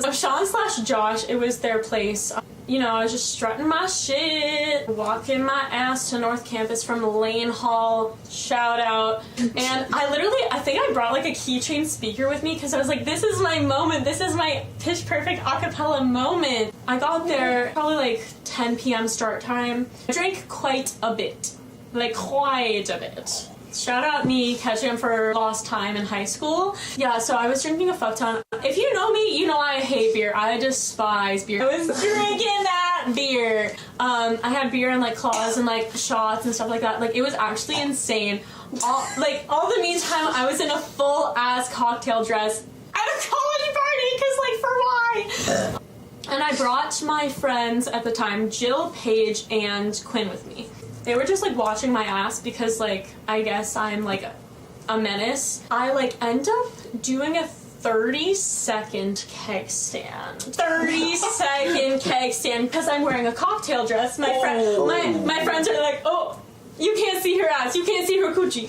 So Sean/Josh, it was their place. You know, I was just strutting my shit, walking my ass to North Campus from Lane Hall, shout out. And I think I brought like a keychain speaker with me because I was like, this is my moment, this is my pitch perfect acapella moment. I got there probably like 10 p.m. start time. I drank quite a bit. Shout out me catching up for lost time in high school. Yeah, so I was drinking a fuck ton. If you know me, you know I hate beer. I despise beer. I was drinking that beer. I had beer in like claws and like shots and stuff like that. Like it was actually insane. All the meantime, I was in a full ass cocktail dress at a college party because like for why? And I brought my friends at the time, Jill, Paige, and Quinn with me. They were just like watching my ass because like I guess I'm like a menace. I like end up doing a 30-second keg stand. 30-second keg stand because I'm wearing a cocktail dress. My friends are like, oh, you can't see her ass, you can't see her coochie.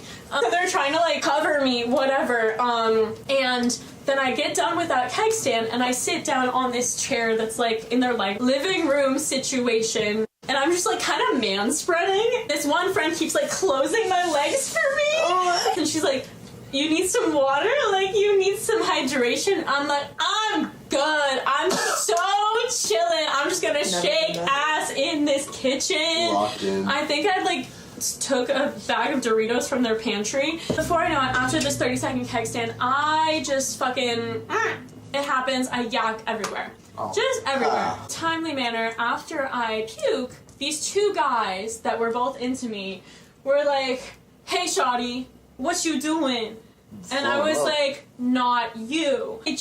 They're trying to like cover me, whatever. And then I get done with that keg stand and I sit down on this chair that's like in their like living room situation. And I'm just like kind of man-spreading. This one friend keeps like closing my legs for me. And she's like, you need some water? Like you need some hydration? I'm like, I'm good. I'm so chilling. I'm just gonna shake ass in this kitchen. Locked in. I think I like took a bag of Doritos from their pantry. Before I know it, after this 30-second keg stand, I just fucking, it happens. I yak everywhere. Just everywhere. Timely manner, after I puke, these two guys that were both into me were like, hey shawty, what you doing? And I was like, not you. I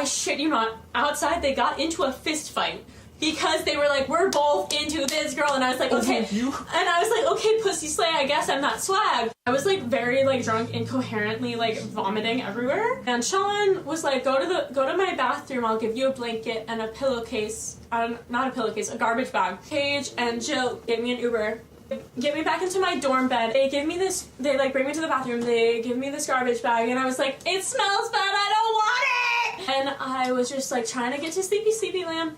shit you not, outside they got into a fist fight because they were like, we're both into this girl. And I was like, okay. And I was like, okay, pussy slay, I guess I'm that swag. I was like very like drunk, incoherently like vomiting everywhere. And Sean was like, go to my bathroom, I'll give you a blanket and a pillowcase. Not a pillowcase, a garbage bag. Paige and Jill gave me an Uber. Get me back into my dorm bed. They give me this, they like bring me to the bathroom, they give me this garbage bag, and I was like, it smells bad, I don't want it! And I was just like trying to get to sleepy land.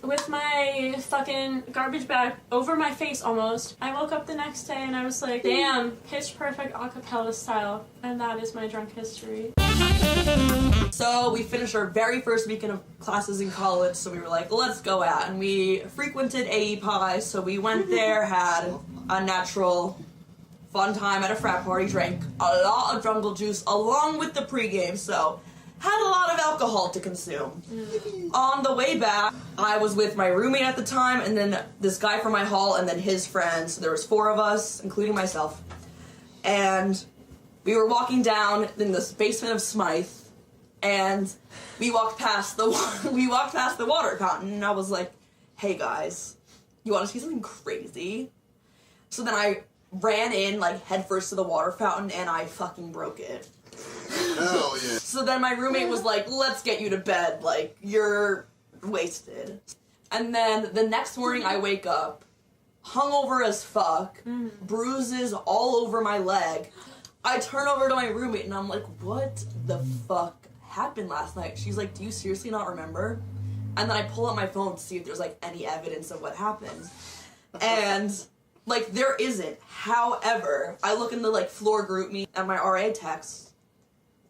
with my fucking garbage bag over my face almost. I woke up the next day and I was like, damn, pitch perfect acapella style. And that is my drunk history. So we finished our very first weekend of classes in college, so we were like, let's go out. And we frequented AE Pie, so we went there, had a natural fun time at a frat party, drank a lot of jungle juice along with the pregame, so had a lot of alcohol to consume. On the way back, I was with my roommate at the time, and then this guy from my hall, and then his friends. So there was 4 of us, including myself. And we were walking down in this basement of Smythe, and we walked past the water fountain, and I was like, hey guys, you want to see something crazy? So then I ran in, like, headfirst to the water fountain, and I fucking broke it. Hell yeah. So then my roommate was like, let's get you to bed, like, you're wasted. And then the next morning I wake up, hungover as fuck, bruises all over my leg. I turn over to my roommate and I'm like, what the fuck happened last night? She's like, do you seriously not remember? And then I pull up my phone to see if there's, like, any evidence of what happened. And, like, there isn't. However, I look in the, like, floor group me and my RA text.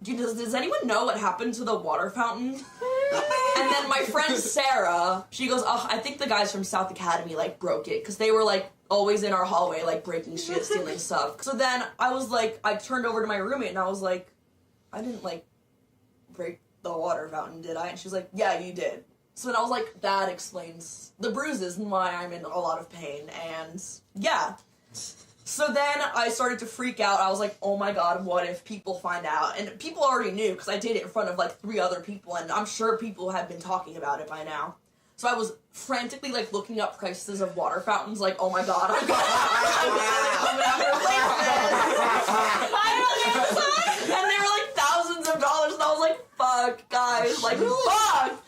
Does anyone know what happened to the water fountain? And then my friend Sarah, she goes, oh, I think the guys from South Academy, like, broke it. Because they were, like, always in our hallway, like, breaking shit, stealing stuff. So then I was like, I turned over to my roommate and I was like, I didn't, like, break the water fountain, did I? And she was like, yeah, you did. So then I was like, that explains the bruises and why I'm in a lot of pain. And yeah. So then I started to freak out. I was like, oh my god, what if people find out? And people already knew because I did it in front of, like, 3 other people, and I'm sure people have been talking about it by now. So I was frantically, like, looking up prices of water fountains, like, oh my god, I'm gonna have to replace it. And they were like thousands of dollars, and I was like, fuck, guys, like, fuck.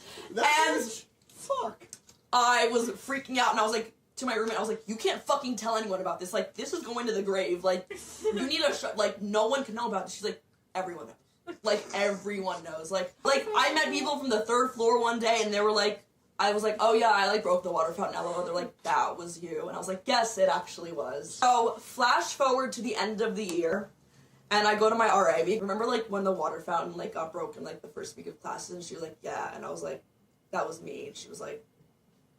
Fuck. I was freaking out, and I was like, to my roommate, I was like, you can't fucking tell anyone about this. Like, this is going to the grave. Like, you need to like, no one can know about this. She's like, everyone knows. Like, everyone knows. Like, I met people from the 3rd floor one day, and they were like, I was like, oh yeah, I, like, broke the water fountain LOL. They're like, that was you. And I was like, yes, it actually was. So, flash forward to the end of the year, and I go to my RA. Remember, like, when the water fountain, like, got broken, like, the first week of classes? And she was like, yeah. And I was like, that was me. And she was like,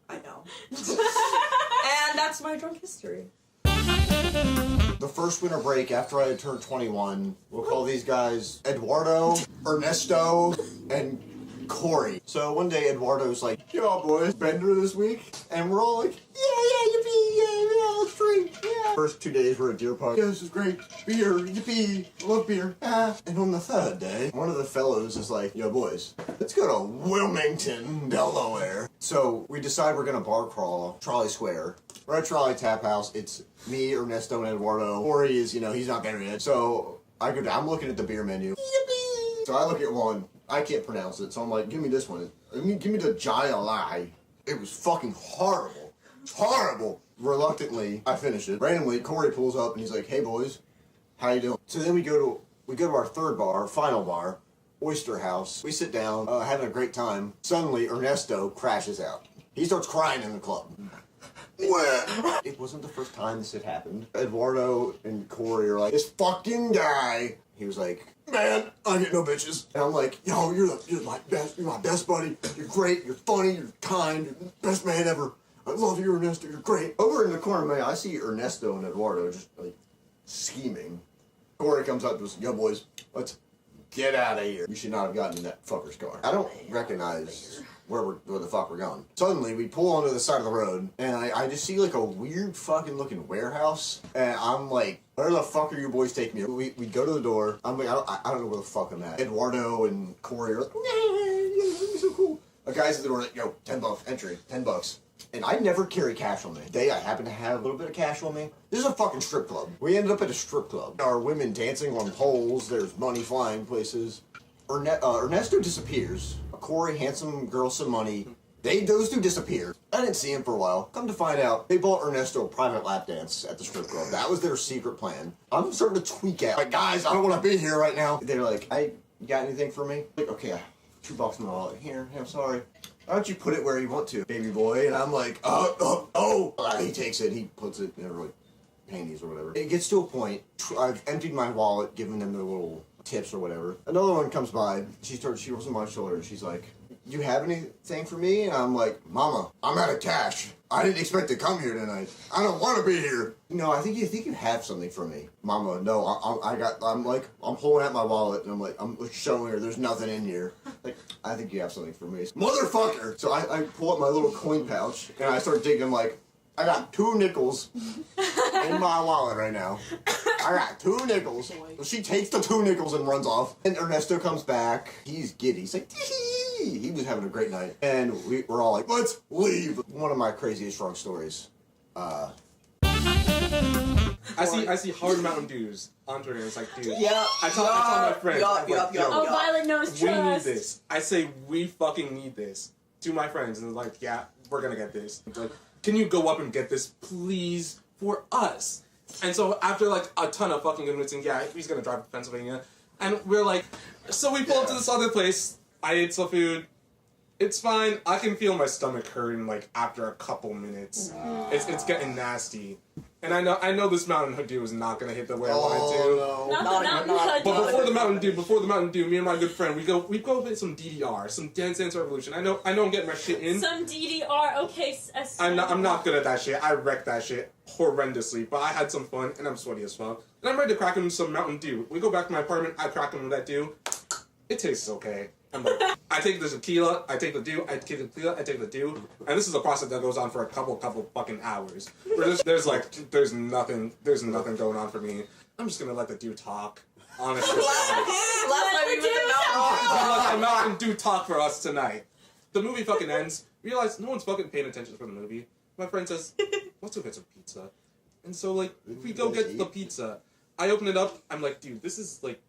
I know. And that's my drunk history. The first winter break after I had turned 21, we'll call these guys Eduardo, Ernesto, and Corey. So one day Eduardo's like, yo boys, Bender this week? And we're all like, yeah, yippee, yeah, let's drink, yeah. First 2 days we're at Deer Park. Yeah, this is great. Beer, yippee, love beer. And on the 3rd day, one of the fellows is like, yo boys, let's go to Wilmington, Delaware. So we decide we're gonna bar crawl Trolley Square. We're at Trolley Tap House. It's me, Ernesto, and Eduardo. Corey is, he's not there yet. So I go down, I'm looking at the beer menu. Yippee! So I look at one. I can't pronounce it, so I'm like, give me this one. Give me the Jai. It was fucking horrible. Horrible. Reluctantly, I finish it. Randomly, Corey pulls up and he's like, hey boys, how you doing? So then we go to our 3rd bar, our final bar, Oyster House. We sit down, having a great time. Suddenly, Ernesto crashes out. He starts crying in the club. It wasn't the first time this had happened. Eduardo and Corey are like, this fucking guy. He was like, man, I get no bitches. And I'm like, yo, you're my best buddy. You're great, you're funny, you're kind, you're the best man ever. I love you, Ernesto, you're great. Over in the corner, man, I see Ernesto and Eduardo just, like, scheming. Corey comes up to us, yo, boys, let's get out of here. You should not have gotten in that fucker's car. I don't recognize where the fuck we're going. Suddenly, we pull onto the side of the road, and I just see, like, a weird fucking looking warehouse, and I'm like, where the fuck are you boys taking me? We go to the door. I'm like, I don't know where the fuck I'm at. Eduardo and Corey are like, yeah, so cool. A guy's at the door like, yo, $10 entry, $10. And I never carry cash on me. Today, I happen to have a little bit of cash on me. This is a fucking strip club. We ended up at a strip club. There are women dancing on poles. There's money flying places. Ernesto disappears. Corey hands some girl some money. Those two disappear. I didn't see him for a while. Come to find out, they bought Ernesto a private lap dance at the strip club. That was their secret plan. I'm starting to tweak out. Like, guys, I don't want to be here right now. They're like, you got anything for me? Like, okay, $2 in my wallet. Here, I'm sorry. why don't you put it where you want to, baby boy? And I'm like, oh. He takes it, he puts it in her like panties or whatever. It gets to a point, I've emptied my wallet, given them their little tips or whatever. Another one comes by, she rolls on my shoulder and she's like, you have anything for me? And I'm like, Mama, I'm out of cash. I didn't expect to come here tonight. I don't want to be here. No, I think you have something for me. Mama, no, I'm pulling out my wallet and I'm showing her there's nothing in here. Like, I think you have something for me. Motherfucker! So I pull up my little coin pouch and I start digging like, I got 2 nickels in my wallet right now. I got 2 nickels. So she takes the 2 nickels and runs off. And Ernesto comes back. He's giddy. He's like, tee-hee. He was having a great night. And we're all like, let's leave. One of my craziest drunk stories. I see hard Mountain Dews on Twitter, and it's like, dude. Yeah. I tell my friends. Oh, Violet knows we trust. need this. I say, we fucking need this. To my friends, and they're like, yeah, we're gonna get this. It's like, can you go up and get this, please, for us? And so after like a ton of fucking convincing, yeah, he's gonna drive to Pennsylvania. And we're like, so we pull up to this other place. I ate some food. It's fine. I can feel my stomach hurting like after a couple minutes. It's getting nasty. And I know this Mountain Dew is not gonna hit the way I want it to. Not the Mountain Dew. But before the Mountain Dew, me and my good friend, we go get some DDR, some Dance Dance Revolution. I know I'm getting my shit in. Some DDR, okay. I'm not good at that shit. I wrecked that shit horrendously, but I had some fun and I'm sweaty as fuck. And I'm ready to crack him some Mountain Dew. We go back to my apartment. I crack him that Dew. It tastes okay. I'm like, I take the tequila, I take the Dew, I take the tequila, I take the Dew, and this is a process that goes on for a couple fucking hours. There's nothing going on for me. I'm just gonna let the Dew talk. Honestly, let the Mountain Dew talk for us tonight. The movie fucking ends. Realize no one's fucking paying attention for the movie. My friend says, let's go get some pizza. And so like, we go get the pizza. I open it up. I'm like, dude, this is like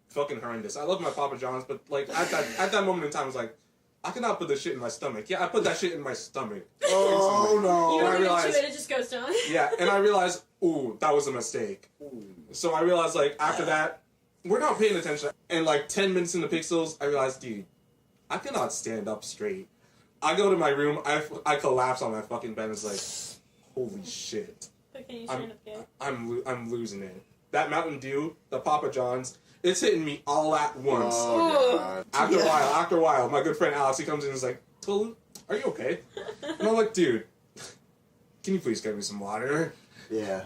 fucking horrendous. I love my Papa John's, but like at that moment in time, I was like, I cannot put this shit in my stomach. Yeah, I put that shit in my stomach. Oh no! You don't And I even realized, chew it; it just goes down. yeah, and I realized, ooh, that was a mistake. So I realized, like after that, we're not paying attention. And like 10 minutes into Pixels, I realized, dude, I cannot stand up straight. I go to my room, I collapse on my fucking bed. And it's like, holy shit! But can you stand up here? I'm losing it. That Mountain Dew, the Papa John's. It's hitting me all at once. Oh, after a while, my good friend Alex, he comes in and is like, Tolu, are you okay? And I'm like, dude, can you please get me some water? Yeah.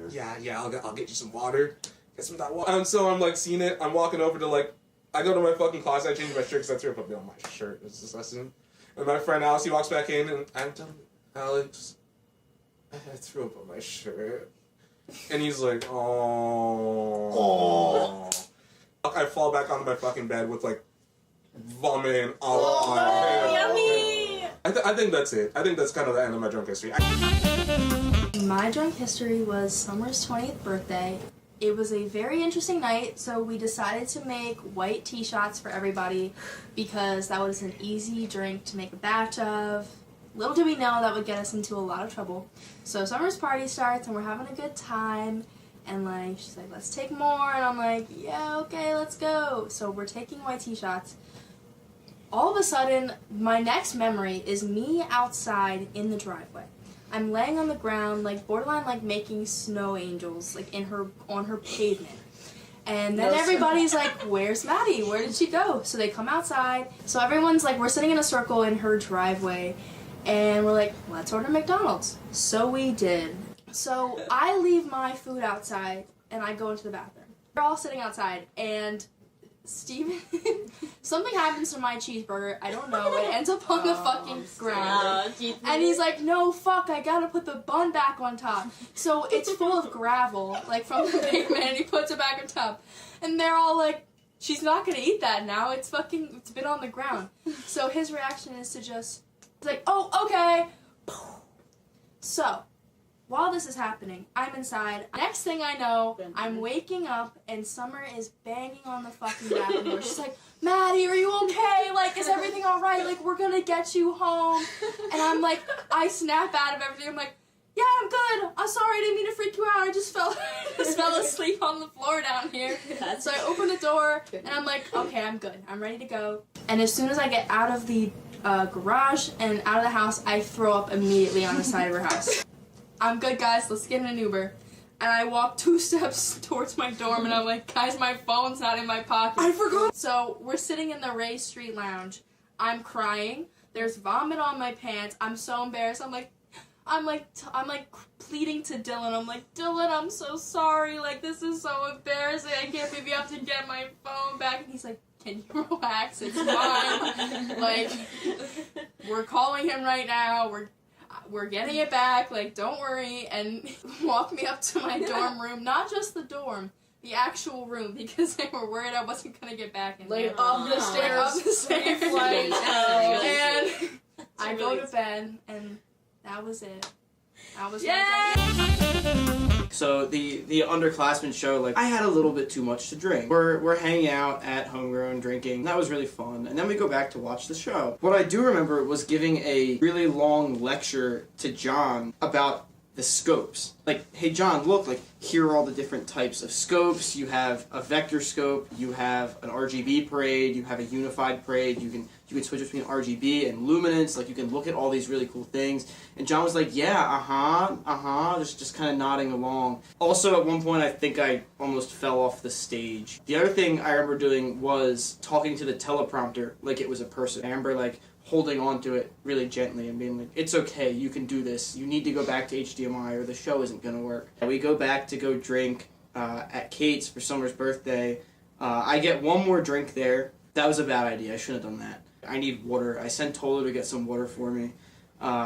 Yeah, I'll get you some water. Get some of that water. And so I'm like seeing it, I'm walking over to like, I go to my fucking closet, I change my shirt because I threw up a bit on my shirt. It's disgusting. And my friend Alex, he walks back in and I'm telling him, Alex, I threw up on my shirt. And he's like, oh. I fall back onto my fucking bed with like vomiting all on my hair. Yummy! I think that's it. I think that's kind of the end of my drunk history. My drunk history was Summer's 20th birthday. It was a very interesting night, so we decided to make white tea shots for everybody because that was an easy drink to make a batch of. Little did we know that would get us into a lot of trouble. So Summer's party starts and we're having a good time. And like, she's like, let's take more. And I'm like, yeah, okay, let's go. So we're taking white tea shots. All of a sudden, my next memory is me outside in the driveway. I'm laying on the ground, like borderline like making snow angels, like on her pavement. And then everybody's like, where's Maddie? Where did she go? So they come outside. So everyone's like, we're sitting in a circle in her driveway. And we're like, let's order McDonald's. So we did. So I leave my food outside and I go into the bathroom. We're all sitting outside and Steven, something happens to my cheeseburger. I don't know. It ends up on the fucking ground. And he's like, no, fuck, I gotta put the bun back on top. So it's full of gravel, like from the pavement, and he puts it back on top. And they're all like, she's not gonna eat that now. It's been on the ground. So his reaction is to just, like, oh, okay. So, while this is happening, I'm inside. Next thing I know, I'm waking up and Summer is banging on the fucking bathroom door. She's like, Maddie, are you okay? Like, is everything alright? Like, we're gonna get you home. And I'm like, I snap out of everything. I'm like, yeah, I'm good. I'm sorry, I didn't mean to freak you out. I just fell asleep on the floor down here. So I open the door and I'm like, okay, I'm good. I'm ready to go. And as soon as I get out of the garage and out of the house, I throw up immediately on the side of her house. I'm good, guys, let's get in an Uber. And I walk 2 steps towards my dorm and I'm like, guys, my phone's not in my pocket. I forgot. So we're sitting in the Ray Street Lounge. I'm crying. There's vomit on my pants. I'm so embarrassed. I'm like pleading to Dylan. I'm like, Dylan, I'm so sorry. Like, this is so embarrassing. I can't believe you have to get my phone back. And he's like, can you relax? It's fine. Like, we're calling him right now. We're getting it back. Like, don't worry. And walk me up to my dorm room. Not just the dorm. The actual room, because they were worried I wasn't gonna get back in there. Up the stairs. Up the stairs. And I go to bed, and that was it. That was So the underclassmen show, like, I had a little bit too much to drink. We're hanging out at Homegrown drinking. That was really fun. And then we go back to watch the show. What I do remember was giving a really long lecture to John about the scopes. Like, hey John, look, like, here are all the different types of scopes. You have a vector scope, you have an RGB parade, you have a unified parade, you can switch between RGB and luminance, like, you can look at all these really cool things. And John was like, yeah, just kind of nodding along. Also, at one point, I think I almost fell off the stage. The other thing I remember doing was talking to the teleprompter like it was a person. I remember, like, holding on to it really gently and being like, it's okay, you can do this. You need to go back to HDMI or the show isn't going to work. And we go back to go drink at Kate's for Summer's birthday. I get one more drink there. That was a bad idea. I shouldn't have done that. I need water. I sent Tolo to get some water for me.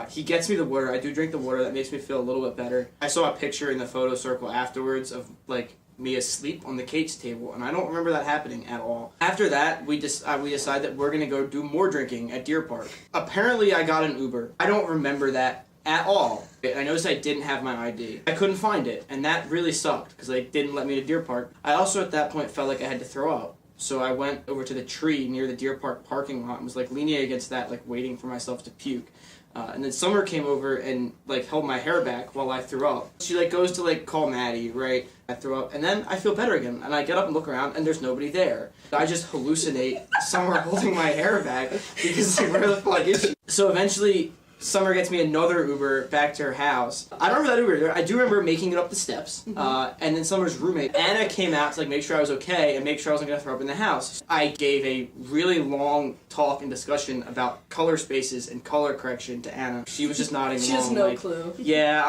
He gets me the water. I do drink the water. That makes me feel a little bit better. I saw a picture in the photo circle afterwards of, like, me asleep on the Kate's table, and I don't remember that happening at all. After that, we decide that we're gonna go do more drinking at Deer Park. Apparently, I got an Uber. I don't remember that at all. I noticed I didn't have my ID. I couldn't find it, and that really sucked because they didn't let me to Deer Park. I also at that point felt like I had to throw up. So I went over to the tree near the Deer Park parking lot and was like leaning against that, like waiting for myself to puke. And then Summer came over and like held my hair back while I threw up. She like goes to like call Maddie, right? I throw up and then I feel better again. And I get up and look around and there's nobody there. I just hallucinate Summer holding my hair back because where the fuck is she? So eventually Summer gets me another Uber back to her house. I don't remember that Uber. I do remember making it up the steps. And then Summer's roommate, Anna, came out to like make sure I was okay and make sure I wasn't going to throw up in the house. I gave a really long talk and discussion about color spaces and color correction to Anna. She was just nodding along. She has no like, clue. Yeah,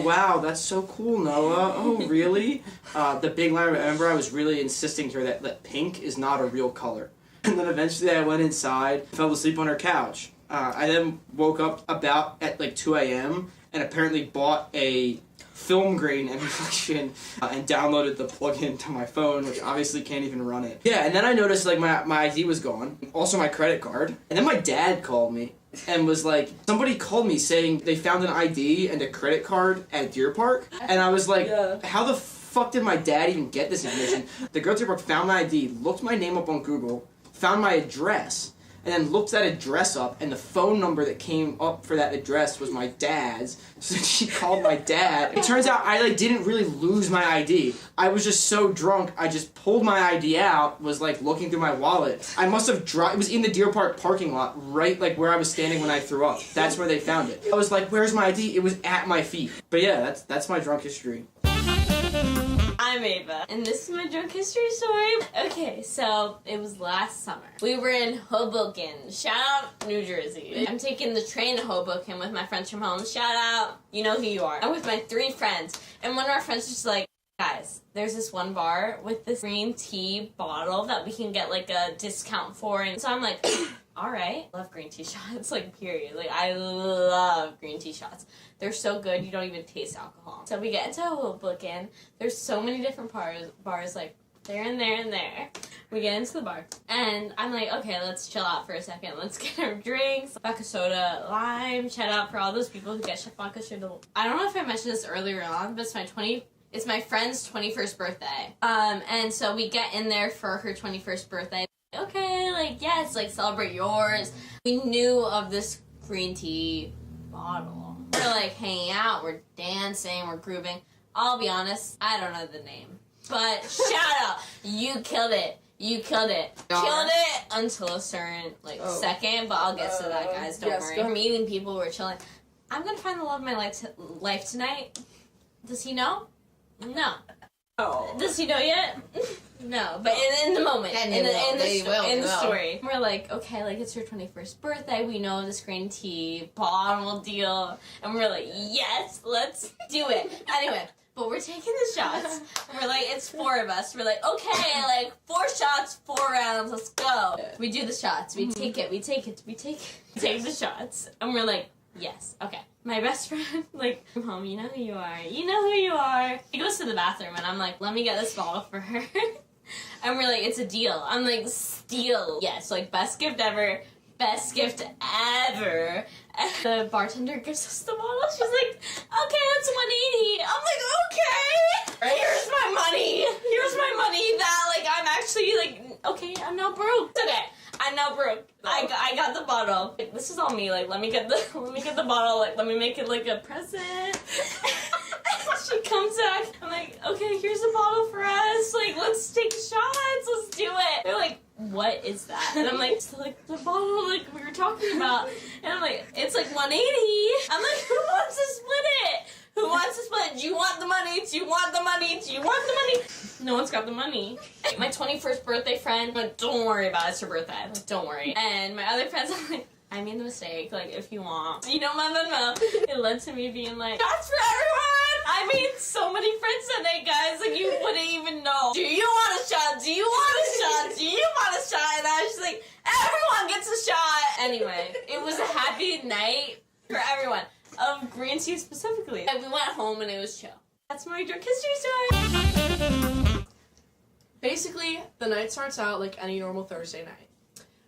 wow, that's so cool, Noah. Oh, really? The big line, I remember I was really insisting to her that pink is not a real color. And then eventually I went inside, fell asleep on her couch. I then woke up about at like 2 a.m. and apparently bought a film grain emulation and downloaded the plugin to my phone, which obviously can't even run it. Yeah, and then I noticed like my ID was gone, also my credit card. And then my dad called me and was like, somebody called me saying they found an ID and a credit card at Deer Park. And I was like, how the fuck did my dad even get this information? The girl at Deer Park found my ID, looked my name up on Google, found my address, and then looked that address up, and the phone number that came up for that address was my dad's. So she called my dad. It turns out I like didn't really lose my ID. I was just so drunk, I just pulled my ID out, was like looking through my wallet. I must have it was in the Deer Park parking lot, right like where I was standing when I threw up. That's where they found it. I was like, where's my ID? It was at my feet. But yeah, that's my drunk history. I'm Ava, and this is my drunk history story. Okay, so it was last summer. We were in Hoboken. Shout out, New Jersey. I'm taking the train to Hoboken with my friends from home. Shout out, you know who you are. I'm with my 3 friends, and one of our friends was just like, guys, there's this one bar with this green tea bottle that we can get like a discount for, and so I'm like, all right. I love green tea shots, like, period. Like, I love green tea shots. They're so good, you don't even taste alcohol. So we get into Hoboken. There's so many different bars, like, there and there and there. We get into the bar, and I'm like, okay, let's chill out for a second. Let's get our drinks. Vodka soda, lime. Shout out for all those people who get vodka soda. I don't know if I mentioned this earlier on, but it's my friend's 21st birthday. And so we get in there for her 21st birthday. Okay, like, yes, like, celebrate yours. We knew of this green tea bottle. We're, like, hanging out, we're dancing, we're grooving. I'll be honest, I don't know the name. But shout out, you killed it. You killed it. Killed it until a certain second, but I'll get to that, guys. Don't worry. We're meeting people. We're chilling. I'm gonna find the love of my life tonight. Does he know? No. Oh. Does he know yet? No. But in the moment, in the story, we're like, okay, like it's your 21st birthday. We know this green tea bottle deal, and we're like, yes, let's do it. Anyway. But we're taking the shots. We're like, it's 4 of us. We're like, okay, like 4 shots, 4 rounds, let's go. We do the shots. We take it. We take the shots. And we're like, yes, okay. My best friend, like, Mom, you know who you are. You know who you are. He goes to the bathroom, and I'm like, let me get this bottle for her. And we're like, it's a deal. I'm like, steal. Yes, like, best gift ever. Best gift ever. And the bartender gives us the bottle. She's like, okay, that's $180. I'm like, okay. Here's my money. Here's my money that, like, I'm actually, like, okay, I'm not broke. It's okay. I'm not broke. I got the bottle. Like, this is all me. Like, let me get the bottle. Like, let me make it like a present. She comes back. I'm like, okay, here's a bottle for us. Like, let's take shots. Let's do it. They're like, what is that? And I'm like, it's like the bottle like we were talking about. And I'm like, it's like $180. I'm like, who wants to split it? Who wants to split it? Do you want the money? Do you want the money? Do you want the money? No one's got the money. My 21st birthday friend, like, don't worry about it. It's her birthday. Like, don't worry. And my other friends, I'm like, I made the mistake. Like, if you want. You know, my Venmo. It led to me being like, shots for everyone! I made so many friends today, guys. Like, you wouldn't even know. Do you want a shot? Do you want a shot? Do you want a shot? And I was just like, everyone gets a shot. Anyway, it was a happy night for everyone. Of green tea specifically. And we went home and it was chill. That's my drunk history story. Basically, the night starts out like any normal Thursday night.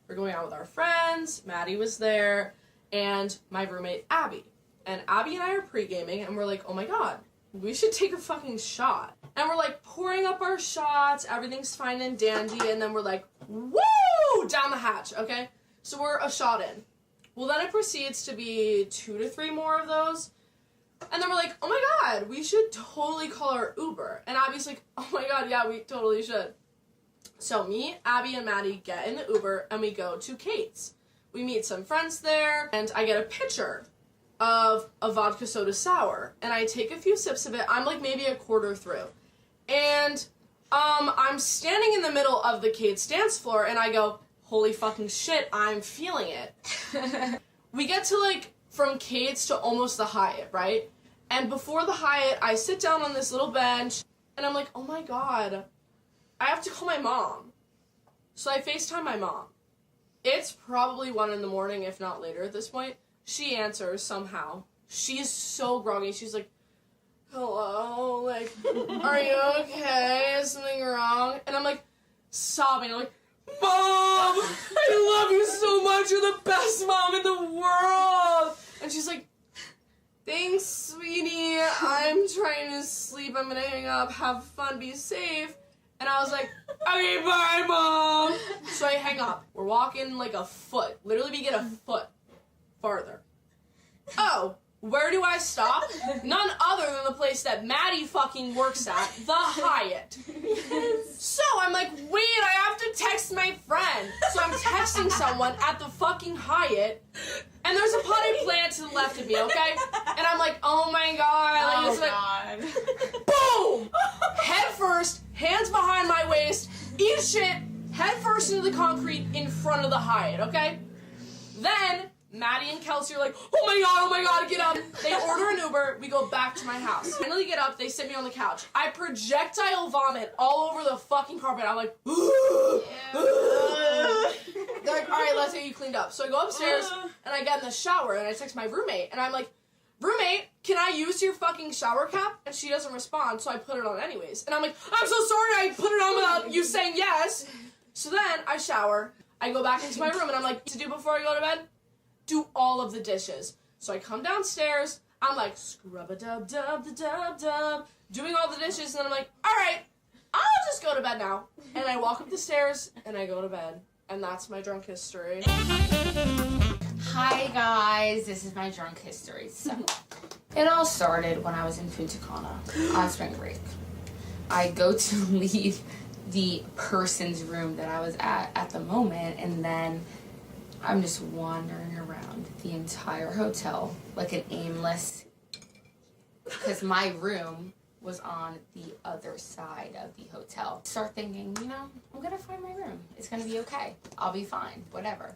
We're going out with our friends, Maddie was there, and my roommate, Abby. And Abby and I are pre-gaming, and we're like, oh my god, we should take a fucking shot. And we're like pouring up our shots, everything's fine and dandy, and then we're like, woo! Down the hatch, okay? So we're a shot in. Well, then it proceeds to be 2 to 3 more of those. And then we're like, oh my god, we should totally call our Uber. And Abby's like, oh my god, yeah, we totally should. So me, Abby, and Maddie get in the Uber, and we go to Kate's. We meet some friends there, and I get a picture of a vodka soda sour. And I take a few sips of it. I'm like maybe a quarter through. And I'm standing in the middle of the Kate's dance floor, and I go, holy fucking shit, I'm feeling it. We get to like, from Kate's to almost the Hyatt, right? And before the Hyatt, I sit down on this little bench, and I'm like, oh my god, I have to call my mom. So I FaceTime my mom. It's probably 1 in the morning, if not later at this point. She answers somehow. She's so groggy. She's like, hello, like, are you okay? Is something wrong? And I'm like, sobbing. I'm like, Mom, I love you so much. You're the best mom in the world. And she's like, thanks, sweetie. I'm trying to sleep. I'm gonna hang up. Have fun. Be safe. And I was like, okay, bye, Mom. So I hang up. We're walking like a foot. Literally, we get a foot farther. Oh, where do I stop? None other than the place that Maddie fucking works at, the Hyatt. Yes. So I'm like, wait, I have to text my friend. So I'm texting someone at the fucking Hyatt, and there's a potted plant to the left of me, okay? And I'm like, oh my god. Like, god. Boom! Head first, hands behind my waist, eat shit, head first into the concrete in front of the Hyatt, okay? Then Maddie and Kelsey are like, oh my god, get up. They order an Uber, we go back to my house. Finally get up, they sit me on the couch. I projectile vomit all over the fucking carpet. I'm like, they're like, alright, let's get you cleaned up. So I go upstairs, and I get in the shower, and I text my roommate, and I'm like, roommate, can I use your fucking shower cap? And she doesn't respond, so I put it on anyways. And I'm like, I'm so sorry I put it on without you saying yes. So then I shower, I go back into my room, and I'm like, to do before I go to bed? Do all of the dishes. So I come downstairs, I'm like, scrub-a-dub-dub-da-dub-dub, doing all the dishes, and then I'm like, alright, I'll just go to bed now. And I walk up the stairs, and I go to bed. And that's my drunk history. Hi guys, this is my drunk history. So, it all started when I was in Punta Cana on spring break. I go to leave the person's room that I was at the moment, and then I'm just wandering around the entire hotel like an aimless, because my room was on the other side of the hotel. Start thinking, you know, I'm gonna find my room. It's gonna be okay. I'll be fine, whatever.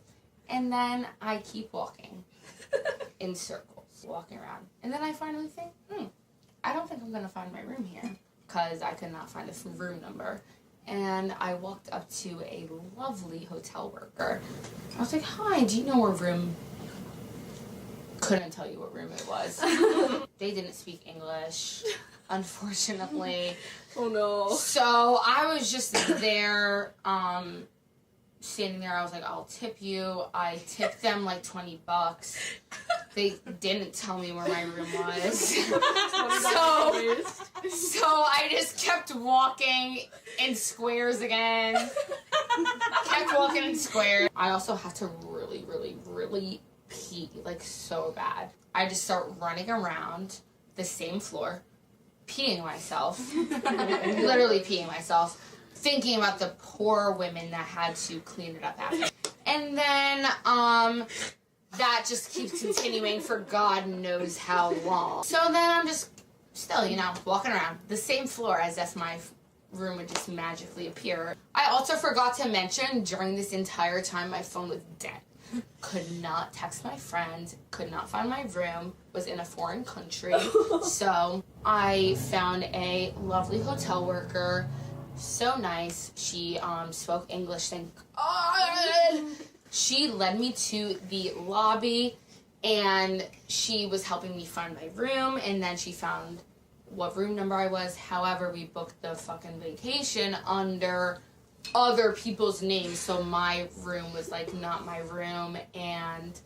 And then I keep walking in circles, walking around. And then I finally think, I don't think I'm gonna find my room here, because I could not find the room number. And I walked up to a lovely hotel worker. I was like, hi, do you know where room? Couldn't tell you what room it was. They didn't speak English, unfortunately. Oh no. So I was just there, standing there. I was like, I'll tip you. I tipped them like $20. They didn't tell me where my room was. So I just kept walking in squares again. Kept walking in squares. I also had to really, really, really pee, like so bad. I just start running around the same floor, peeing myself, literally peeing myself, thinking about the poor women that had to clean it up after. And then, that just keeps continuing for God knows how long. So then I'm just still, you know, walking around the same floor as if my room would just magically appear. I also forgot to mention during this entire time my phone was dead. Could not text my friend, could not find my room, was in a foreign country. So I found a lovely hotel worker, so nice. She spoke English, thank God. She led me to the lobby, and she was helping me find my room, and then she found what room number I was. However, we booked the fucking vacation under other people's names, so my room was like not my room, and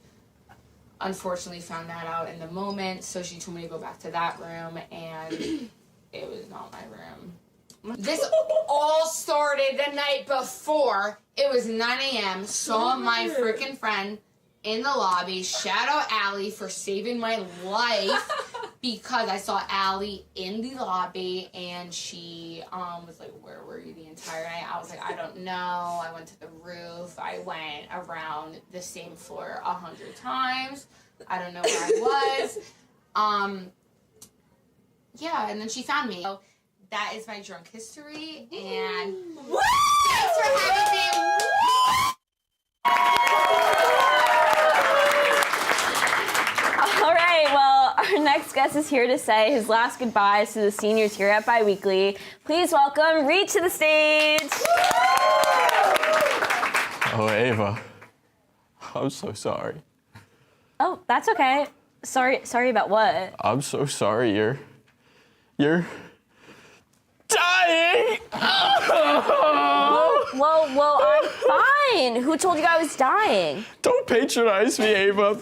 unfortunately found that out in the moment. So she told me to go back to that room, and it was not my room. This all started the night before. It was 9 a.m. Saw my freaking friend in the lobby. Shout out Allie for saving my life, because I saw Allie in the lobby, and she was like, where were you the entire night? I was like, I don't know. I went to the roof. I went around the same floor 100 times. I don't know where I was. Yeah, and then she found me. So that is my drunk history, and thanks for having me. All right, well, our next guest is here to say his last goodbyes to the seniors here at Biweekly. Please welcome Reed to the stage. Oh, Ava. I'm so sorry. Oh, that's okay. Sorry about what? I'm so sorry. You're dying. Whoa, I'm fine. Who told you I was dying? Don't patronize me, Ava.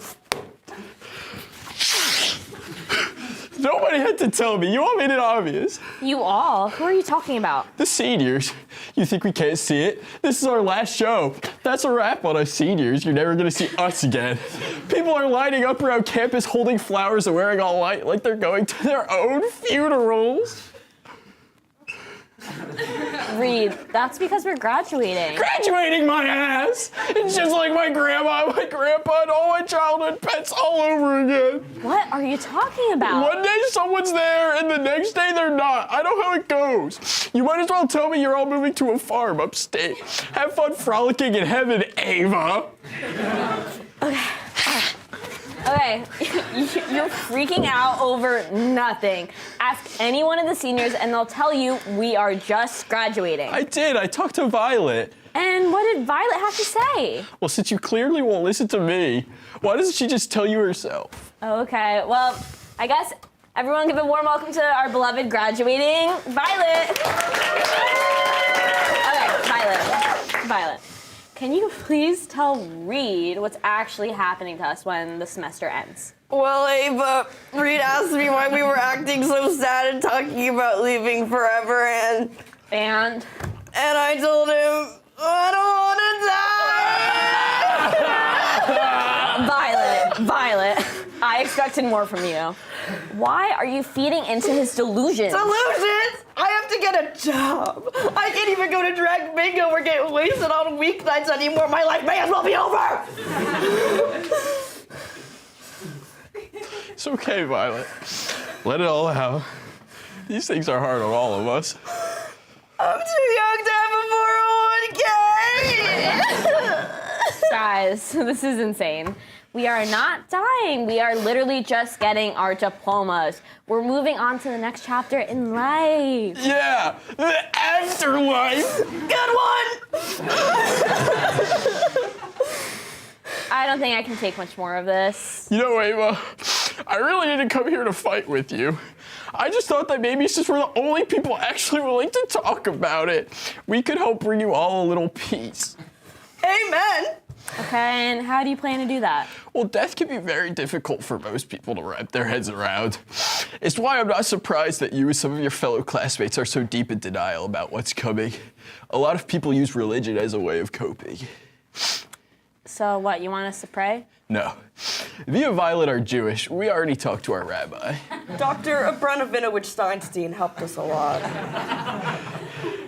Nobody had to tell me. You all made it obvious. You all? Who are you talking about? The seniors. You think we can't see it? This is our last show. That's a wrap on us seniors. You're never gonna see us again. People are lining up around campus holding flowers and wearing all white like they're going to their own funerals. Reed, that's because we're graduating. Graduating my ass! It's just like my grandma, my grandpa, and all my childhood pets all over again. What are you talking about? One day someone's there, and the next day they're not. I know how it goes. You might as well tell me you're all moving to a farm upstate. Have fun frolicking in heaven, Ava. Okay, you're freaking out over nothing. Ask any one of the seniors and they'll tell you we are just graduating. I did. I talked to Violet. And what did Violet have to say? Well, since you clearly won't listen to me, why doesn't she just tell you herself? Okay, well, I guess everyone give a warm welcome to our beloved graduating Violet. Okay, Violet. Can you please tell Reed what's actually happening to us when the semester ends? Well, Ava, Reed asked me why we were acting so sad and talking about leaving forever, and I told him I don't want to die. Violet, I I expected more from you. Why are you feeding into his delusions? Delusions? I have to get a job. I can't even go to drag bingo or get wasted on weeknights anymore. My life may as well be over. It's okay, Violet. Let it all out. These things are hard on all of us. I'm too young to have a 401k. Guys, this is insane. We are not dying. We are literally just getting our diplomas. We're moving on to the next chapter in life. Yeah, the afterlife. Good one. I don't think I can take much more of this. You know, Ava, I really didn't come here to fight with you. I just thought that maybe since we're the only people actually willing to talk about it, we could help bring you all a little peace. Amen. Okay, and how do you plan to do that? Well, death can be very difficult for most people to wrap their heads around. It's why I'm not surprised that you and some of your fellow classmates are so deep in denial about what's coming. A lot of people use religion as a way of coping. So what, you want us to pray? No. Me and Violet are Jewish. We already talked to our rabbi. Dr. Abranovich Steinstein helped us a lot.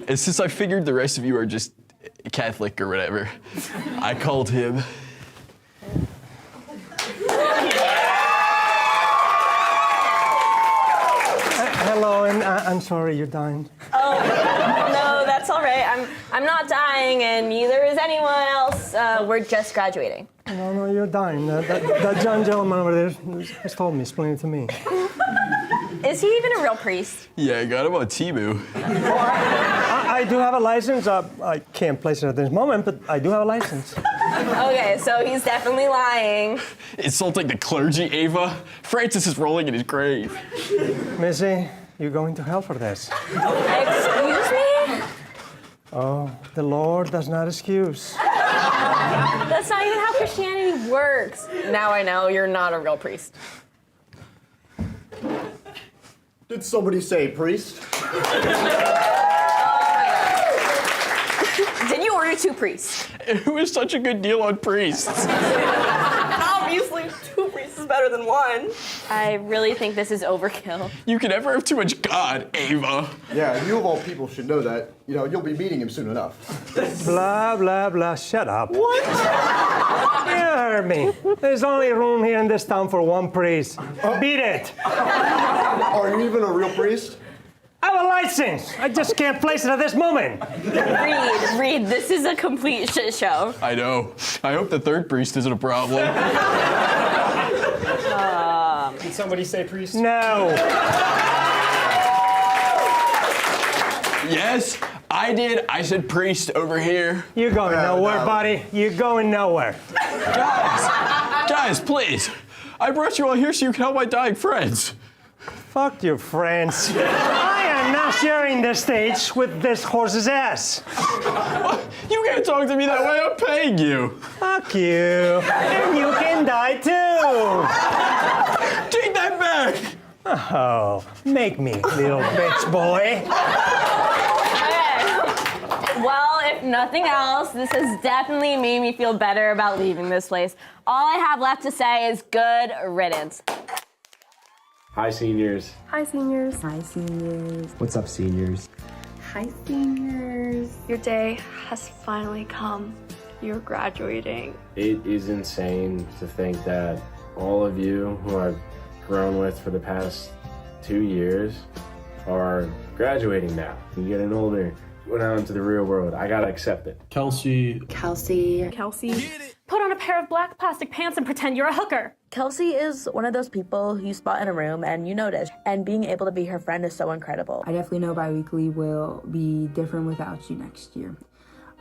And since I figured the rest of you are just Catholic or whatever, I called him. Hello, and I'm sorry you're dying. Oh, no, that's all right. I'm not dying, and neither is anyone else. We're just graduating. No, you're dying. That young gentleman over there has told me, explained it to me. Is he even a real priest? Yeah, I got him on Temu. I do have a license. I can't place it at this moment, but I do have a license. Okay, so he's definitely lying. Insulting the clergy, Ava. Francis is rolling in his grave. Missy, you're going to hell for this. Excuse me? Oh, the Lord does not excuse. That's not even how Christianity works. Now I know you're not a real priest. Did somebody say priest? Did you order 2 priests? It was such a good deal on priests. Obviously, 2 priests is better than 1. I really think this is overkill. You can never have too much God, Ava. Yeah, you of all people should know that. You know, you'll be meeting him soon enough. Blah, blah, blah. Shut up. What? You heard me. There's only room here in this town for 1 priest. Beat it. Are you even a real priest? I have a license. I just can't place it at this moment. Reed, this is a complete shit show. I know. I hope the 3rd priest isn't a problem. Did somebody say priest? No. Yes, I did. I said priest over here. You're going nowhere, buddy. You're going nowhere. Guys, please. I brought you all here so you can help my dying friends. Fuck your friends. I am not sharing the stage with this horse's ass. You can't talk to me that way. I'm paying you. Fuck you. And you can die too. Take that back. Oh, make me, little bitch boy. Okay. Well, if nothing else, this has definitely made me feel better about leaving this place. All I have left to say is good riddance. Hi, seniors. Hi, seniors. Hi, seniors. What's up, seniors? Hi, seniors. Your day has finally come. You're graduating. It is insane to think that all of you who I've grown with for the past 2 years are graduating now. You're getting older, going out into the real world. I gotta accept it. Kelsey. Put on a pair of black plastic pants and pretend you're a hooker. Kelsey is one of those people who you spot in a room and you notice, and being able to be her friend is so incredible. I definitely know Biweekly will be different without you next year.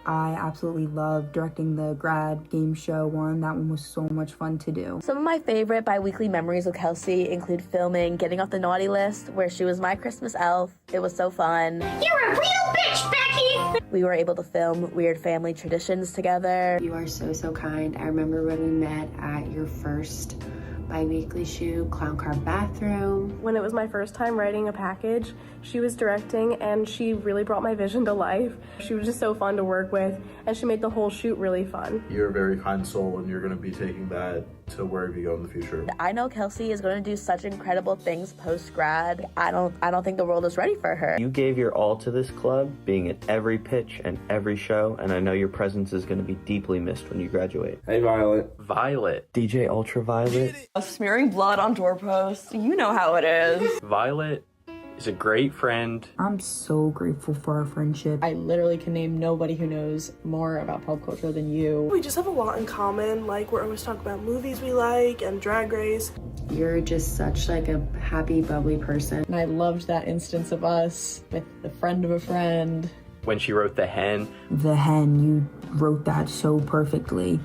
I absolutely love directing the grad game show one. That one was so much fun to do. Some of my favorite Biweekly memories of Kelsey include filming Getting Off the Naughty List, where she was my Christmas elf. It was so fun. You're a real bitch, Becky! We were able to film weird family traditions together. You are so, so kind. I remember when we met at your first Biweekly shoot, Clown Car Bathroom. When it was my first time writing a package, she was directing and she really brought my vision to life. She was just so fun to work with and she made the whole shoot really fun. You're a very kind soul and you're going to be taking that to wherever you go in the future. I know Kelsey is going to do such incredible things post-grad. I don't think the world is ready for her. You gave your all to this club, being at every pitch and every show, and I know your presence is going to be deeply missed when you graduate. Hey, Violet. Violet. DJ Ultraviolet. Smearing blood on doorposts. You know how it is. Violet is a great friend. I'm so grateful for our friendship. I literally can name nobody who knows more about pop culture than you. We just have a lot in common, like we're always talking about movies we like and Drag Race. You're just such like a happy, bubbly person. And I loved that instance of us with the friend of a friend. When she wrote The Hen. The Hen, you wrote that so perfectly.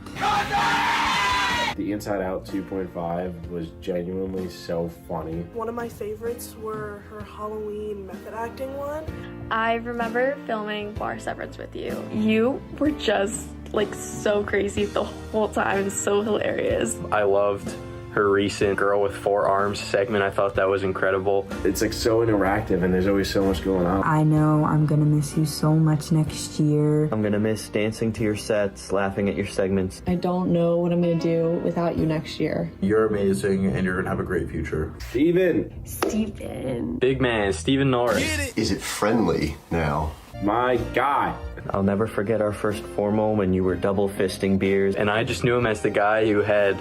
The Inside Out 2.5 was genuinely so funny. One of my favorites were her Halloween method acting one. I remember filming Bar Severance with you. You were just like so crazy the whole time. It was so hilarious. I loved her recent Girl with 4 Arms segment. I thought that was incredible. It's like so interactive and there's always so much going on. I know I'm gonna miss you so much next year. I'm gonna miss dancing to your sets, laughing at your segments. I don't know what I'm gonna do without you next year. You're amazing and you're gonna have a great future. Steven. Big man, Steven Norris. Is it friendly now? My guy. I'll never forget our first formal when you were double fisting beers, and I just knew him as the guy who had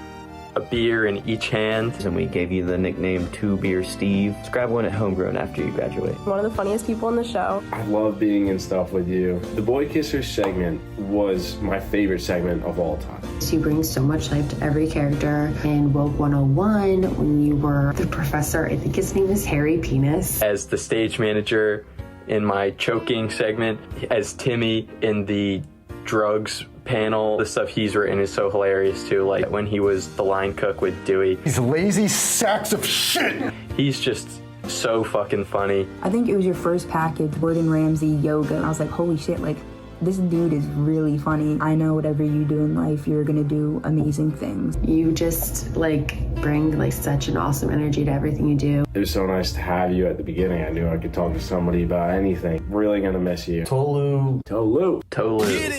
a beer in each hand, and we gave you the nickname 2 Beer Steve. Let's grab one at Homegrown after you graduate. One of the funniest people in the show. I love being in stuff with you. The Boy Kisser segment was my favorite segment of all time. You bring so much life to every character. In Woke 101, when you were the professor, I think his name is Harry Penis. As the stage manager in my choking segment, as Timmy in the drugs panel, the stuff he's written is so hilarious too. Like when he was the line cook with Dewey. These lazy sacks of shit! He's just so fucking funny. I think it was your first package, Gordon Ramsay yoga. I was like, holy shit, like this dude is really funny. I know whatever you do in life, you're gonna do amazing things. You just like bring like such an awesome energy to everything you do. It was so nice to have you at the beginning. I knew I could talk to somebody about anything. Really gonna miss you. Tolu.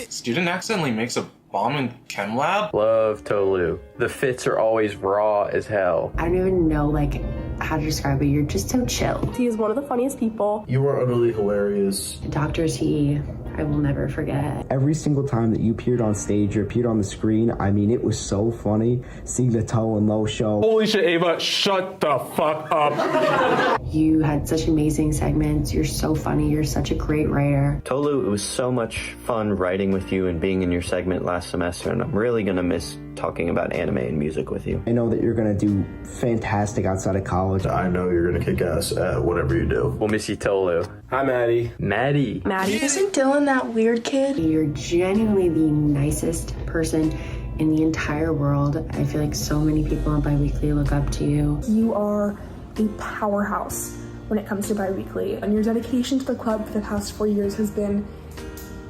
Student accidentally makes a bomb in chem lab? Love Tolu. The fits are always raw as hell. I don't even know like how to describe it. You're just so chill. He is one of the funniest people. You are utterly hilarious. Dr. T, I will never forget. Every single time that you appeared on stage or appeared on the screen, I mean, it was so funny seeing the Toe and Low show. Holy shit, Ava, shut the fuck up. You had such amazing segments. You're so funny. You're such a great writer. Tolu, it was so much fun writing with you and being in your segment last semester, and I'm really gonna miss talking about anime and music with you. I know that you're gonna do fantastic outside of college. I know you're gonna kick ass at whatever you do. We'll miss you, Tolu. Hi, Maddie. Maddie. Isn't Dylan that weird kid? You're genuinely the nicest person in the entire world. I feel like so many people on Biweekly look up to you. You are a powerhouse when it comes to Biweekly, and your dedication to the club for the past 4 years has been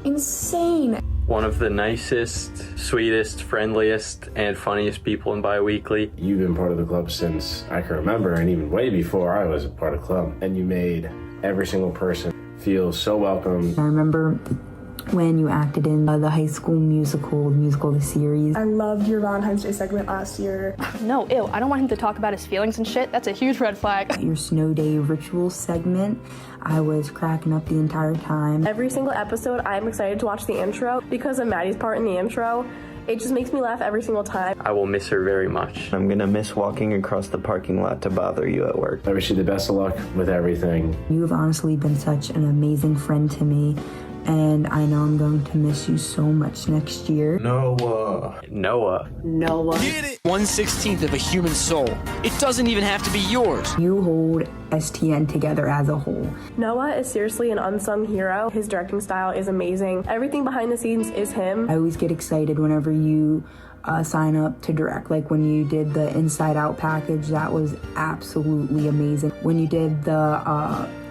insane. One of the nicest, sweetest, friendliest, and funniest people in Biweekly. You've been part of the club since I can remember, and even way before I was a part of the club. And you made every single person feel so welcome. I remember when you acted in the High School Musical, the series. I loved your Valentine's Day segment last year. No, ew, I don't want him to talk about his feelings and shit. That's a huge red flag. Your Snow Day ritual segment, I was cracking up the entire time. Every single episode, I'm excited to watch the intro because of Maddie's part in the intro. It just makes me laugh every single time. I will miss her very much. I'm gonna miss walking across the parking lot to bother you at work. I wish you the best of luck with everything. You've honestly been such an amazing friend to me, and I know I'm going to miss you so much next year. Noah. 1/16 of a human soul. It doesn't even have to be yours. You hold STN together as a whole. Noah is seriously an unsung hero. His directing style is amazing. Everything behind the scenes is him. I always get excited whenever you sign up to direct. Like when you did the Inside Out package, that was absolutely amazing. When you did the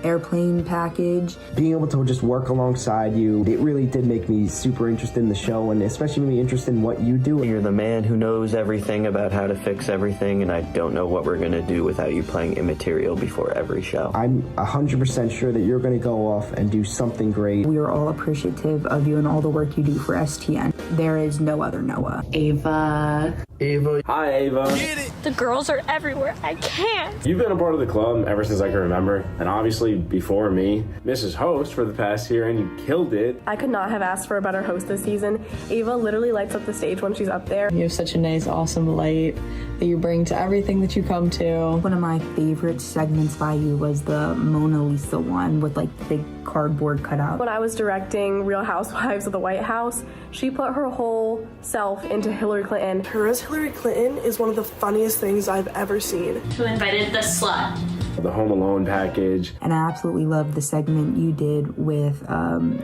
airplane package. Being able to just work alongside you, it really did make me super interested in the show, and especially made me interested in what you do. You're the man who knows everything about how to fix everything, and I don't know what we're going to do without you playing immaterial before every show. I'm 100% sure that you're going to go off and do something great. We are all appreciative of you and all the work you do for STN. There is no other Noah. Ava. Ava. Hi, Ava. The girls are everywhere. I can't. You've been a part of the club ever since I can remember, and obviously before me, Mrs. Host for the past year, and you killed it. I could not have asked for a better host this season. Ava literally lights up the stage when she's up there. You have such a nice, awesome light that you bring to everything that you come to. One of my favorite segments by you was the Mona Lisa one with like the big cardboard cutout. When I was directing Real Housewives of the White House, she put her whole self into Hillary Clinton. Her as Hillary Clinton is one of the funniest things I've ever seen. Who invited the slut? The Home Alone package. And I absolutely loved the segment you did with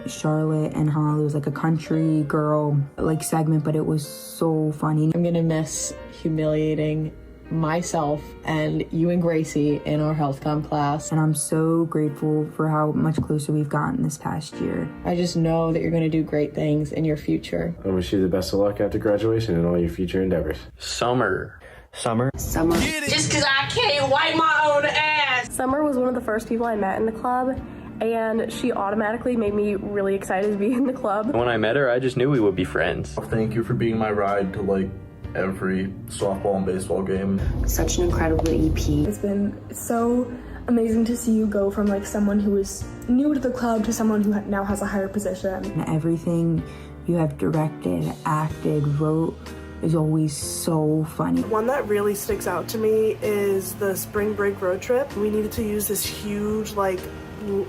Charlotte and Holly. It was like a country girl like segment, but it was so funny. I'm gonna miss humiliating myself and you and Gracie in our health comm class. And I'm so grateful for how much closer we've gotten this past year. I just know that you're gonna do great things in your future. I wish you the best of luck after graduation and all your future endeavors. Summer. Just because I can't wipe my own ass. Summer was one of the first people I met in the club, and she automatically made me really excited to be in the club. When I met her, I just knew we would be friends. Thank you for being my ride to like every softball and baseball game. Such an incredible EP. It's been so amazing to see you go from like someone who was new to the club to someone who now has a higher position. And everything you have directed, acted, wrote is always so funny. One that really sticks out to me is the spring break road trip. We needed to use this huge like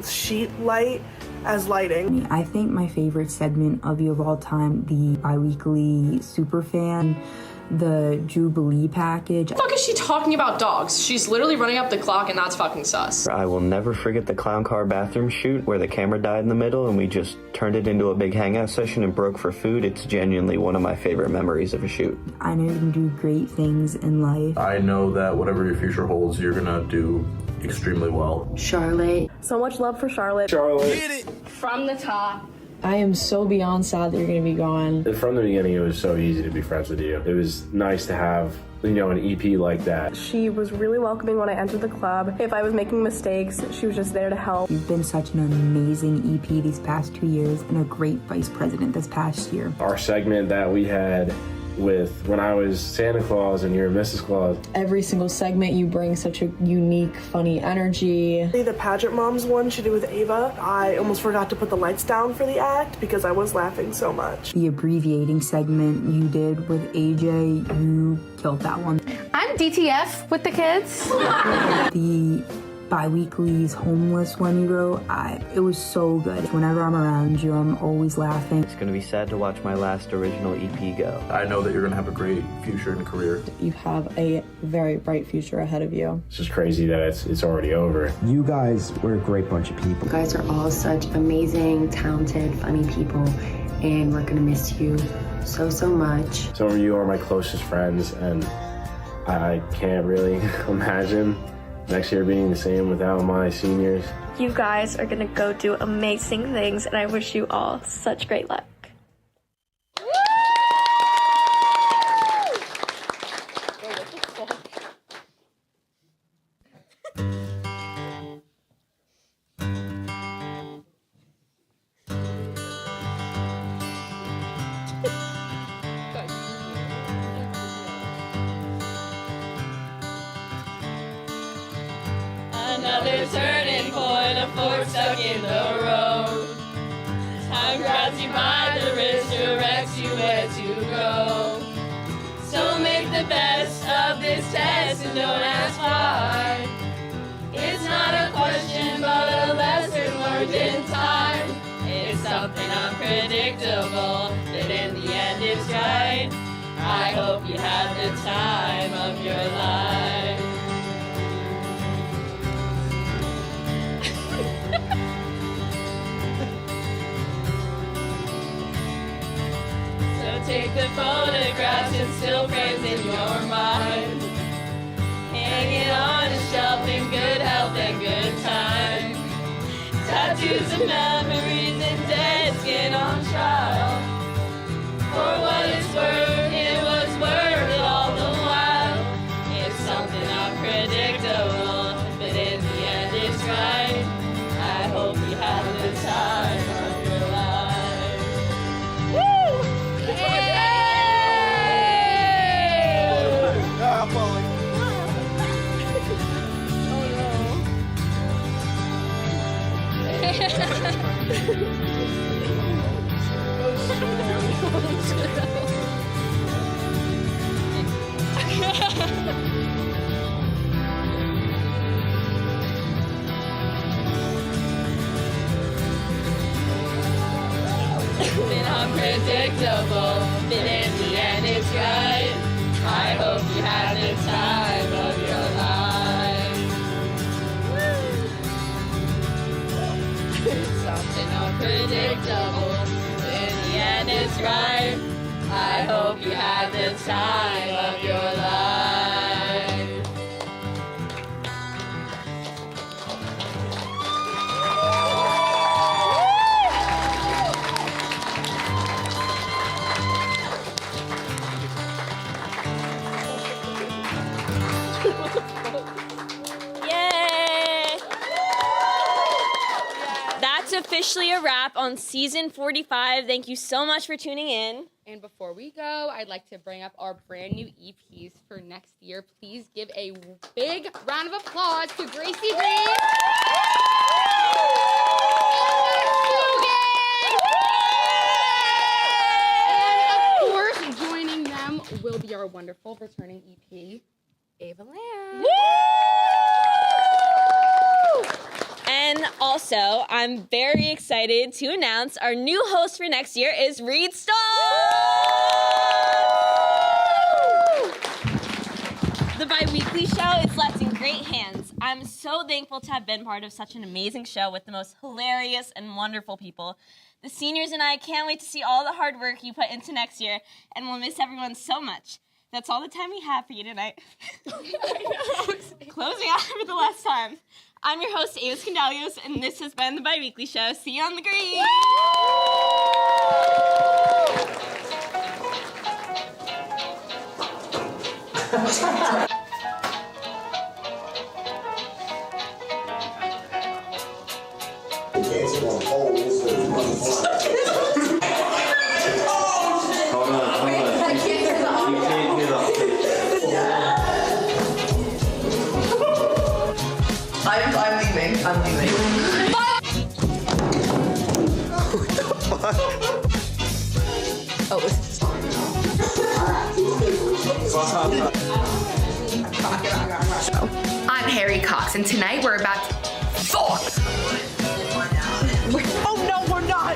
sheet light as lighting. I think my favorite segment of you of all time, the Biweekly Superfan, the Jubilee package. What the fuck is she talking about dogs? She's literally running up the clock and that's fucking sus. I will never forget the clown car bathroom shoot where the camera died in the middle and we just turned it into a big hangout session and broke for food. It's genuinely one of my favorite memories of a shoot. I know you can do great things in life. I know that whatever your future holds, you're gonna do extremely well. Charlotte. So much love for Charlotte. From the top. I am so beyond sad that you're gonna be gone. From the beginning, it was so easy to be friends with you. It was nice to have, you know, an EP like that. She was really welcoming when I entered the club. If I was making mistakes, she was just there to help. You've been such an amazing EP these past 2 years and a great vice president this past year. Our segment that we had with when I was Santa Claus and you're Mrs. Claus. Every single segment you bring such a unique, funny energy. The pageant moms one she did with Ava, I almost forgot to put the lights down for the act because I was laughing so much. The abbreviating segment you did with AJ, you killed that one. I'm DTF with the kids. The Biweekly's homeless one you wrote, it was so good. Whenever I'm around you, I'm always laughing. It's going to be sad to watch my last original EP go. I know that you're going to have a great future and career. You have a very bright future ahead of you. It's just crazy that it's already over. You guys were a great bunch of people. You guys are all such amazing, talented, funny people, and we're gonna miss you so much. Some of you are my closest friends, and I can't really imagine next year being the same without my seniors. You guys are gonna go do amazing things, and I wish you all such great luck. Another turning point, a fork stuck in the road. Time grabs you by the wrist, directs you where to go. So make the best of this test and don't ask why. It's not a question, but a lesson learned in time. It's something unpredictable, but in the end it's right. I hope you had the time of your life. So take the photographs and still frames in your mind. Hang it on a shelf in good health and good time. tattoos and memories and dead skin on trial. For what it's worth, it was worth it all the while. It's something unpredictable, but in the end it's right. I hope you have the time of your life. Woo! Been unpredictable, but in the end it's right. I hope you have the time of your life. It's something unpredictable, but in the end it's right. I hope you have the time of your life. Yay! That's officially a wrap on season 45. Thank you so much for tuning in. And before we go, I'd like to bring up our brand new EPs for next year. Please give a big round of applause to Gracie Green. And of course, joining them will be our wonderful returning EP, Ava Lamb. And also, I'm very excited to announce our new host for next year is Reed Stone! The Biweekly show is left in great hands. I'm so thankful to have been part of such an amazing show with the most hilarious and wonderful people. The seniors and I can't wait to see all the hard work you put into next year, and we'll miss everyone so much. That's all the time we have for you tonight. Closing out for the last time. I'm your host, Ava Scandalios, and this has been The Biweekly Show. See you on the green! I'm leaving. Oh, it's just I'm Harry Cox, and tonight we're about to fuck. Oh no, we're not.